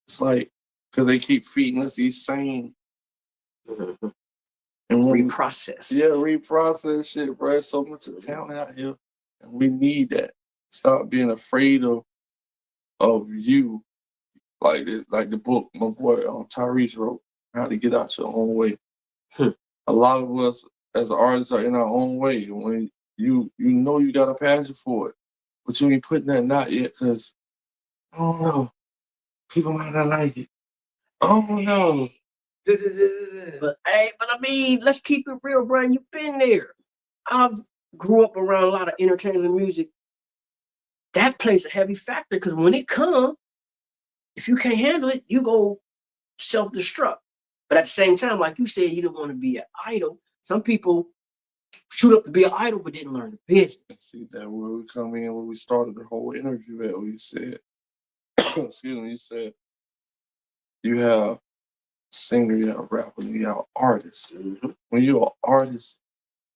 It's like, because they keep feeding us these same and reprocess. Yeah, reprocess shit, bro. There's so much talent out here. And we need that. Stop being afraid of you. Like the book my boy Tyrese wrote, How to Get Out Your Own Way. A lot of us as artists are in our own way. When you know you got a passion for it, but you ain't putting that out yet because I don't know. People might not like it. Oh no. But I mean, let's keep it real, Brian. You've been there. I've grew up around a lot of entertainment music. That plays a heavy factor because when it comes, if you can't handle it, you go self-destruct. But at the same time, like you said, you don't want to be an idol. Some people shoot up to be an idol but didn't learn the business. See that where we come in when we started the whole interview at we said, excuse me, you said you have singer, you have rapper, you have artist. When you're an artist,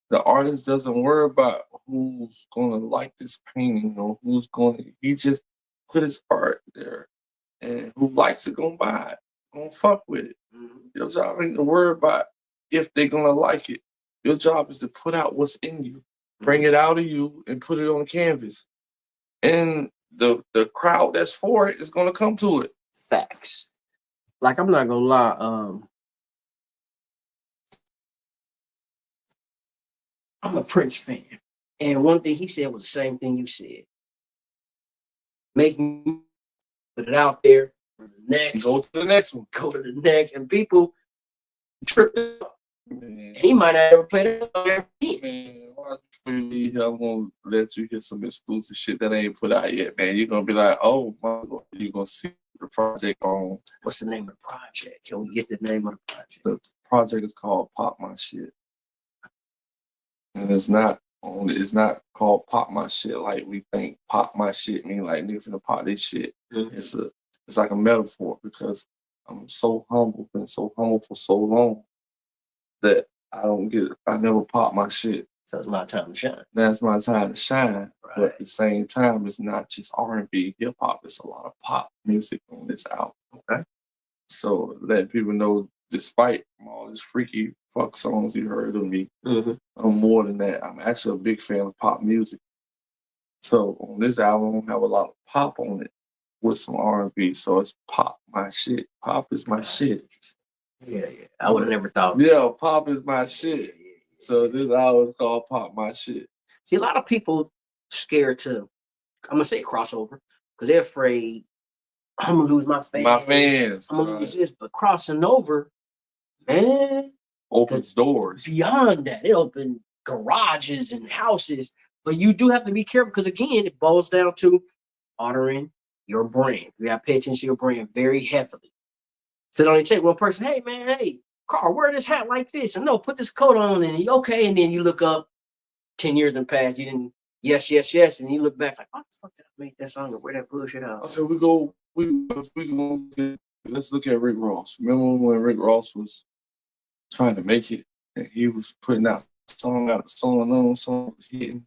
the artist doesn't worry about who's gonna like this painting or who's gonna. He just put his art there, and who likes it gonna buy it, gonna fuck with it. Your job ain't to worry about if they're gonna like it. Your job is to put out what's in you, bring it out of you, and put it on the canvas. And the crowd that's for it is gonna come to it. Facts. Like I'm not gonna lie, I'm a Prince fan. And one thing he said was the same thing you said. Make me put it out there for the next. Go to the next one. Go to the next. And people trip up. And he might not ever play that song ever again. Man, watch me. I'm gonna let you hear some exclusive shit that I ain't put out yet, man. You're gonna be like, oh my God, you're gonna see the project on. What's the name of the project? Can we get the name of the project? The project is called Pop My Shit. And it's not called Pop My Shit like we think pop my shit mean like niggas finna pop this shit. It's like a metaphor because I'm so humble, been so humble for so long that I never pop my shit. So it's my time to shine. That's my time to shine. Right. But at the same time, it's not just R&B, hip hop. It's a lot of pop music on this album. Okay. So letting people know, despite all these freaky fuck songs you heard of me, I'm more than that. I'm actually a big fan of pop music. So on this album, I have a lot of pop on it with some R&B. So it's pop my shit. Pop is my shit. Yeah. I would have never thought. Yeah, pop is my shit. So this album is called Pop My Shit. See, a lot of people scared to, I'm gonna say crossover, because they're afraid I'm gonna lose my fans. I'm gonna lose this, but crossing over, man, opens doors. Beyond that, it opened garages and houses. But you do have to be careful because again, it boils down to honoring your brand. You have to pay attention to your brand very heavily. So don't even take one person, hey man, hey, Carl, wear this hat like this. And no, put this coat on and you okay. And then you look up 10 years in the past, you didn't yes. And you look back like, what the fuck did I make that song or wear that bullshit out? I said let's look at Rick Ross. Remember when Rick Ross was trying to make it and he was putting out song was hitting.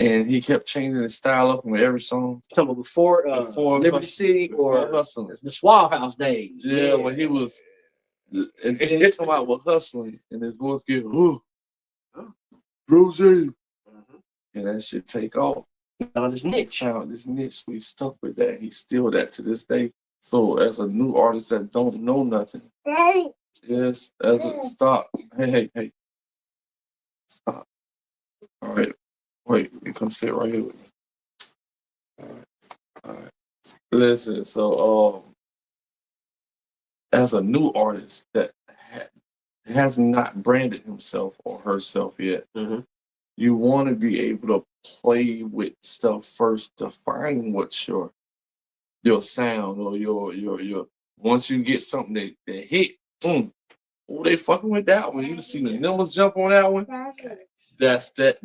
And he kept changing his style up with every song. Talking before Liberty City or the Suave House days. Yeah, when he was, and then he come out with Hustling, and his voice get, Rose. And that shit take off. Found his niche. We stuck with that. He's still that to this day. So as a new artist that don't know nothing, yes, stop. Hey. Stop. All right. Wait, you come sit right here with me. All right. Listen, so as a new artist that has not branded himself or herself yet, you want to be able to play with stuff first to find what's your sound or your once you get something that hit, they fucking with that one. You see the numbers jump on that one. That's it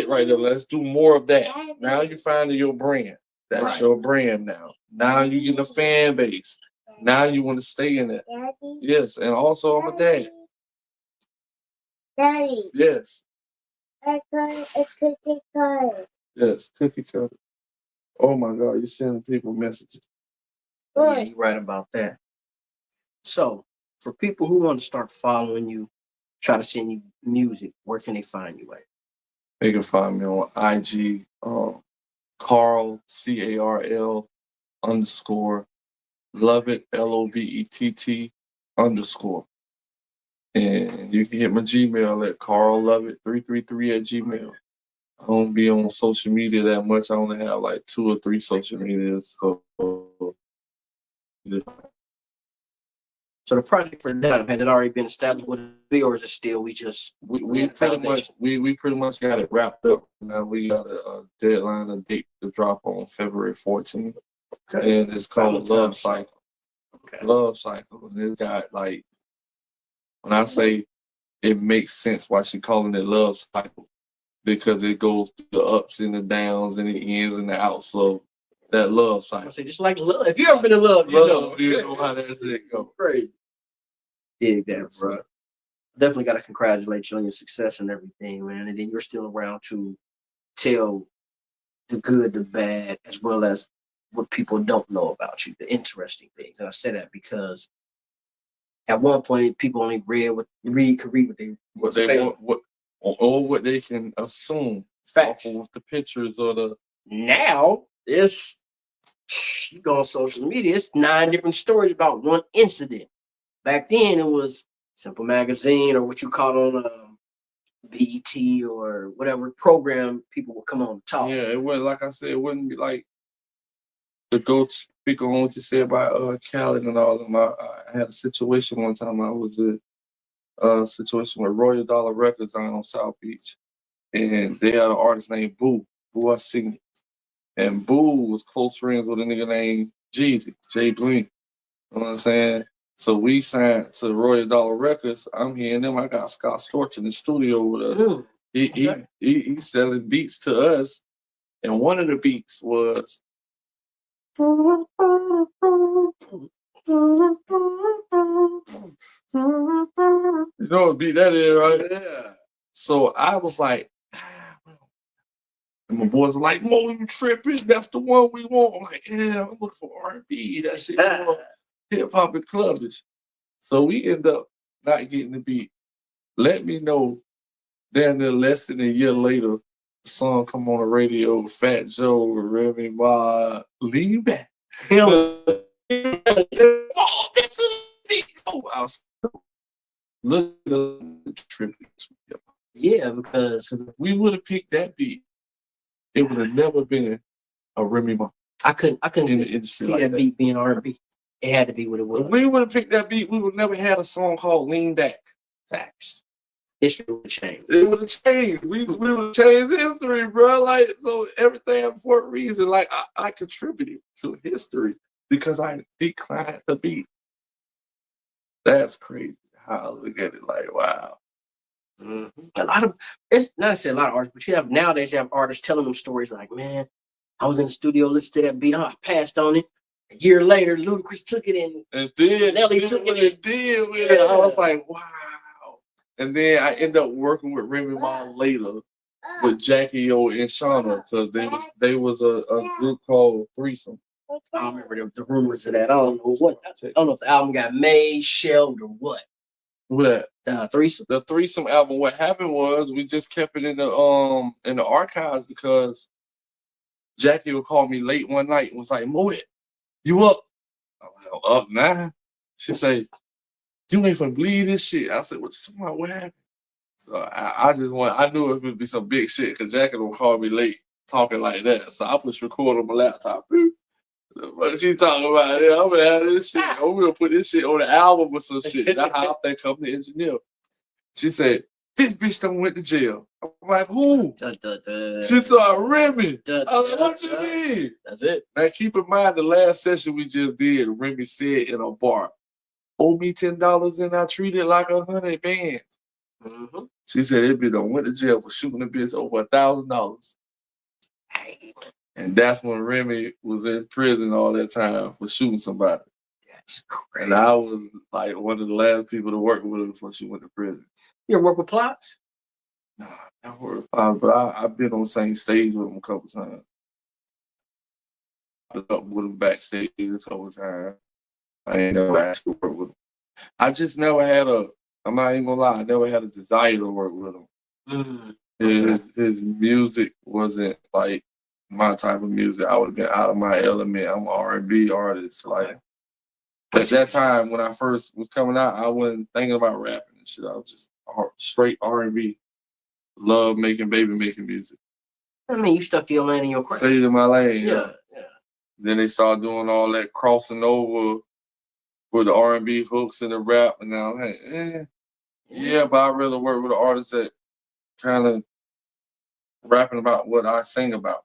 right there. Let's do more of that. Now you finding your brand. That's your brand now. Now you get a fan base. Now you want to stay in it. Yes, and also I'm a dad. Daddy. Yes. It's cookie cutter. Yes, cookie cutter. Oh my God, you're sending people messages. Yeah, you're right about that. So, for people who want to start following you, try to send you music, where can they find you at? They can find me on IG, Carl, CARL _ lovett, LOVETT _ and you can hit my Gmail at carllovett333@gmail. I don't be on social media that much. I only have like 2 or 3 social medias. So the project for them, has it already been established with it, or is it still we pretty much got it wrapped up. Now we got a deadline, a date to drop on February 14th. Okay. And it's called Love Cycle. Okay. Love Cycle. And it got like, when I say it makes sense why she calling it Love Cycle, because it goes through the ups and the downs and the ins and the outs. So that love cycle. I say just like love. If you ever been in love, you know how that shit go. Crazy. Dig that, bro. Definitely got to congratulate you on your success and everything, man. And then you're still around to tell the good, the bad, as well as what people don't know about you, the interesting things. And I say that because at one point people only could read what they what they can assume. Facts. With the pictures or the. Now it's, you go on social media, it's 9 different stories about one incident. Back then it was Simple Magazine or what you call on BET or whatever program people would come on and talk. Yeah, it wouldn't, like I said, it wouldn't be like to go speak on what you said about Khaled and all of them. I had a situation one time. I was in a situation with Royal Dollar Records on South Beach, and they had an artist named Boo I seen. And Boo was close friends with a nigga named Jeezy, Jay Bling. You know what I'm saying? So we signed to Royal Dollar Records. I'm hearing them. I got Scott Storch in the studio with us. He's selling beats to us. And one of the beats was you know what beat that is, right? Yeah. So I was like, and my boys were like, Mo, you tripping? That's the one we want. I'm like, yeah, I'm looking for R&B. That shit hip hop and clubbish. So we end up not getting the beat. Let me know, then less than a year later, song come on the radio, Fat Joe, Remy Ma, lean back. Him. Oh, that's a big go. I was look at the tributes. Yeah, because If we would have picked that beat, it would have never been a Remy Ma I couldn't in the industry see like that that. beat being R&B. It had to be what it If was. we would have picked that beat, we would never had a song called Lean Back. Facts. History would change. It would have changed. We would have changed history, bro. Like, so everything for a reason. Like, I contributed to history because I declined the beat. That's crazy how I look at it. Like, wow. Mm-hmm. A lot of, it's not to say a lot of artists, but you have nowadays you have artists telling them stories like, man, I was in the studio listening to that beat, I passed on it. A year later, Ludacris took it And then Nelly did took what it. it did with it. I was like, wow. And then I ended up working with Remy Ma later with Jackie O and Shauna because they was a group called Threesome. I don't remember the rumors of that. I don't know what. I don't know if the album got made, shelved, or what. Who that? The Threesome. The Threesome album. What happened was we just kept it in the archives because Jackie would call me late one night and was like, "Mowet, you up?" I'm like, "I'm up now." She said, "You ain't finna believe this shit." I said, "What you talking about? What happened?" So I knew it would be some big shit because Jackie would call me late talking like that. So I pushed record on my laptop. What she talking about? Yeah, I'm gonna have this shit. I'm gonna put this shit on the album or some shit. That's how I think I'm the engineer. She said, "This bitch done went to jail." I'm like, "Who?" She said, "Remy." I was like, "What you mean?" That's it. Now keep in mind the last session we just did, Remy said in a bar, "Owe me $10 and I treat it like 100 bands." Mm-hmm. She said that bitch done went to jail for shooting the bitch over $1,000. And that's when Remy was in prison all that time for shooting somebody. That's crazy. And I was like one of the last people to work with her before she went to prison. You ever work with Plots? Nah, I worked, but I've been on the same stage with him a couple times. I up with him backstage a couple times. I ain't never actually worked with him. I just never had I'm not even gonna lie, I never had a desire to work with him. Mm-hmm. His music wasn't like my type of music. I would have been out of my element. I'm an R&B artist. Like at that time when I first was coming out, I wasn't thinking about rapping and shit. I was just straight R&B. Love making baby making music. I mean, you stuck to your lane in your craft. Stayed in my lane. Yeah. Then they started doing all that crossing over with the R&B hooks and the rap, and now I'm like, yeah, but I'd rather work with an artist that kind of rapping about what I sing about.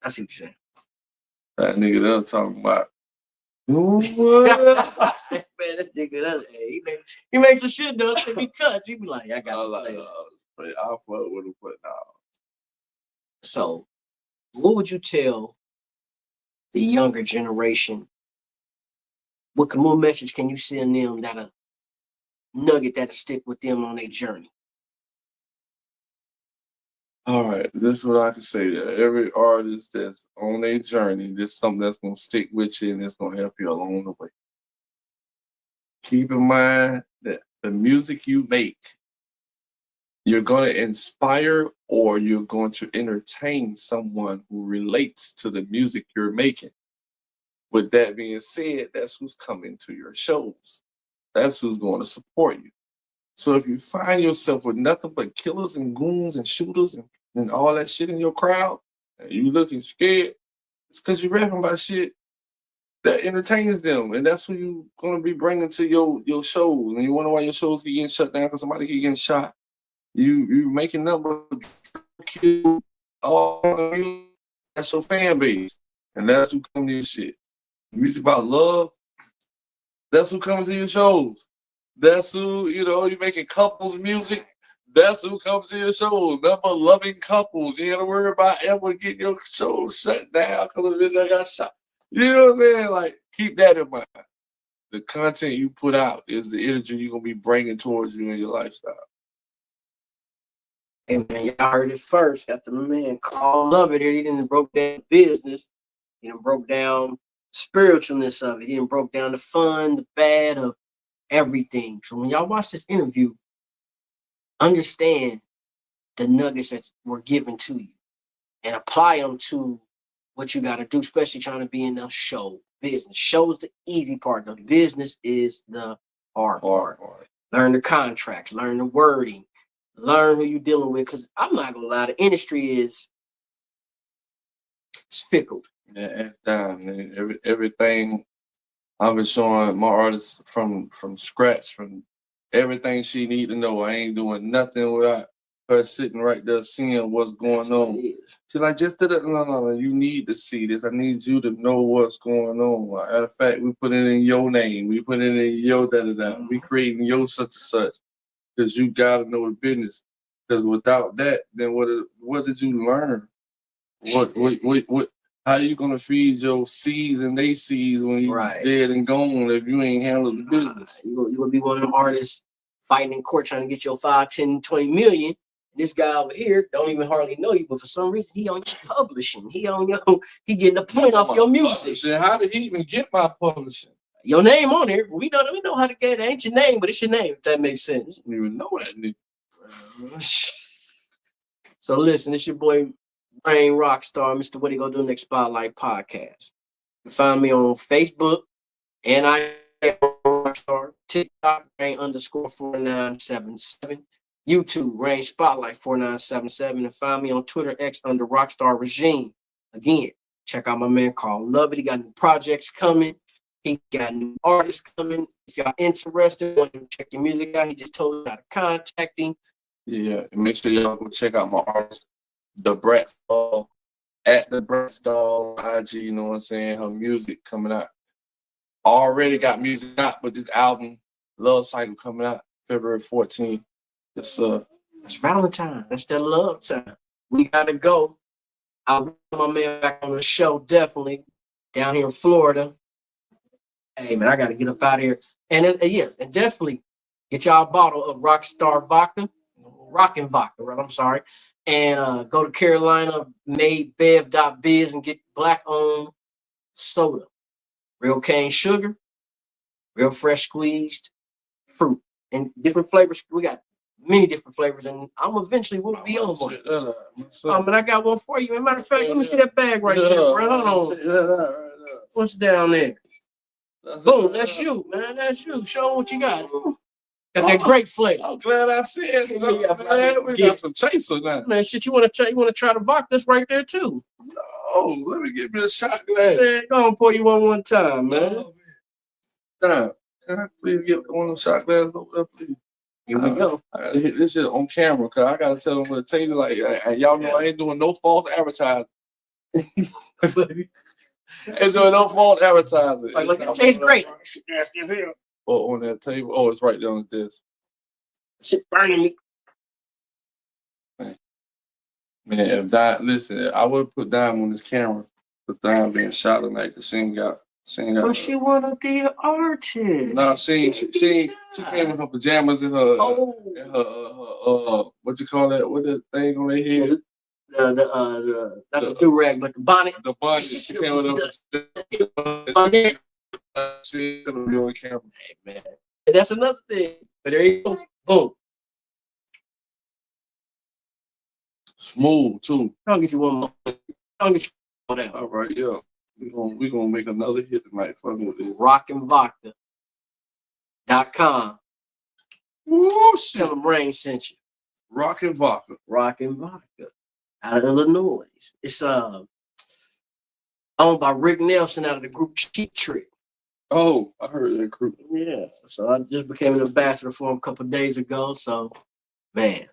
I see what you're saying. That nigga there talking about. Man, that nigga, he makes some shit though. So he cuts. You be like, I got to play. I'll fuck with him, but nah. So, what would you tell the younger generation? What more message can you send them that a nugget that'll stick with them on their journey? All right, this is what I can say to every artist that's on their journey. This is something that's gonna stick with you and it's gonna help you along the way. Keep in mind that the music you make, you're gonna inspire or you're going to entertain someone who relates to the music you're making. With that being said, that's who's coming to your shows. That's who's going to support you. So if you find yourself with nothing but killers and goons and shooters and all that shit in your crowd, and you looking scared, it's because you're rapping about shit that entertains them. And that's who you're going to be bringing to your shows. And you wonder why your shows keep getting shut down because somebody keep getting shot. You making number kill all the music. That's your fan base. And that's who come to your shit. Music about love, that's who comes to your shows. That's who, you making couples music. That's who comes to your shows. Number loving couples. You ain't gotta worry about ever getting your show shut down because of it that got shot. You know what I'm saying? Like, keep that in mind. The content you put out is the energy you're gonna be bringing towards you in your lifestyle. Hey man, y'all heard it first. Got the man Carl Lovett here. He didn't broke down business. He done broke down spiritualness of it. He done broke down the fun, the bad of everything. So when y'all watch this interview, understand the nuggets that were given to you. and apply them to what you got to do, especially trying to be in the show business. Show's the easy part. The business is the hard part. Learn the contracts, learn the wording, learn who you're dealing with. Because I'm not gonna lie, the industry it's fickle. Yeah, F down, man. Everything I've been showing my artists from scratch, from everything she need to know. I ain't doing nothing without her sitting right there seeing what's going on. She's like, just did it. No. You need to see this. I need you to know what's going on. Matter of fact, we put it in your name. We put it in your da-da-da. We creating your such and such. Because you got to know the business. Because without that, then what did you learn? What how you gonna feed your seeds and they seeds when you dead and gone if you ain't handled the business? You gonna be one of them artists fighting in court trying to get your 5, 10, 20 million. This guy over here don't even hardly know you, but for some reason he on your publishing. He getting a point off your music. How did he even get my publishing? Your name on here. We know how to get it. Ain't your name, but it's your name, if that makes sense. I don't even know that nigga. So listen, it's your boy Brain Rockstar, Mr. What He Gonna Do Next Spotlight Podcast. You can find me on Facebook and Rockstar, TikTok Rain_4977, YouTube Rain Spotlight 4977, and find me on Twitter X under Rockstar Regime. Again, check out my man Carl Lovett. He got new projects coming. He got new artists coming. If y'all interested, want to check your music out, he just told you how to contact him. Yeah, make sure y'all go check out my artist, The Brat Doll, at The Brat Doll IG, you know what I'm saying? Her music coming out. Already got music out, but this album, Love Cycle, coming out February 14th. It's Valentine. That's that love time. We gotta go. I want my man back on the show, definitely. Down here in Florida. Hey man, I gotta get up out of here. And yes, and definitely get y'all a bottle of Rockstar Vodka. Rockin' Vodka, right? I'm sorry. And go to Carolina made bev.biz and get black-owned soda. Real cane sugar, real fresh squeezed fruit, and different flavors. We got many different flavors, and I'm eventually will be on one. But I got one for you. As a matter of fact, let me see that bag right there, bro. Hold on. What's down there? Boom, that's you, man. That's you. Show them what you got. Got that great flavor. I'm glad I said something, man. We got some chaser now. Man, shit, you want to try the vodka? That's right there, too. No, let me get me a shot glass. Man, go on, pour you one time, man. Can I please get one of those shot glasses over there, please? Here we go. I gotta hit this shit on camera, because I gotta tell them what it tastes like. And y'all know I ain't doing no false advertising. Ain't doing no false advertising. Like it tastes great. Oh, on that table. Oh, it's right there on the desk. Shit burning me. Man, if that, listen, I would have put Dime on this camera, but Dime being shot tonight because she ain't got. But she wanna be an artist. Nah, she came in her pajamas and her, what you call that? What the thing on her head? That's a do-rag, but the bonnet. The bonnet. She came with her. She gonna be on camera. Hey, man. And that's another thing. But there you go. Boom. Smooth too. I'll get you one more. I'll get you one more. All right, yeah. We gonna make another hit tonight. Fucking with this. RockinVodka.com. Woo, shit. Tell them Rain sent you. Rockin' Vodka. Rockin' Vodka. Out of Illinois. It's owned by Rick Nelson out of the group Cheap Trick. Oh, I heard that group. Yeah. So I just became an ambassador for him a couple of days ago. So, man.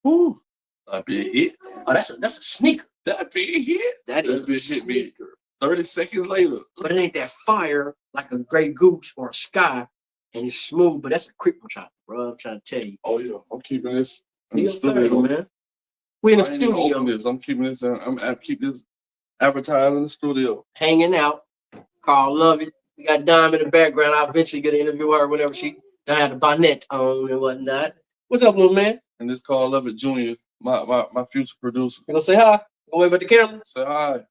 Woo. That'd be a hit. Oh, that's a sneaker. That'd be a hit. That is a sneaker. 30 seconds later. But it ain't that fire like a Grey Goose or a Sky, and it's smooth, but that's a quick one, bro. I'm trying to tell you. Oh, yeah. I'm keeping this in the studio, man. We in the studio. I'm keeping this. I'm keep this advertising in the studio. Hanging out. Carl Lovett. We got Dime in the background. I'll eventually get to interview her whenever she don't have the bonnet on and whatnot. What's up, little man? And this Carl Lovett Jr., my future producer. You gonna say hi? Go wave at the camera. Say hi.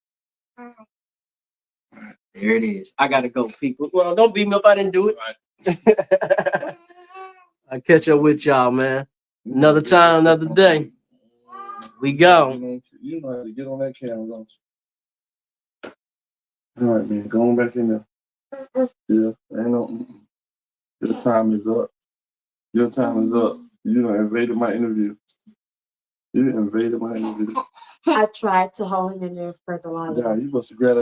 There it is. I gotta go, people. Well, don't beat me up. I didn't do it. Right. I'll catch up with y'all, man. Another time, another day. We go. You know how to get on that camera, don't you? All right, man. Go on back in there. Yeah. Ain't no. Your time is up. Your time is up. You done invaded my interview. You invaded my interview. I tried to hold him in there for the long Yeah, you must have grabbed him.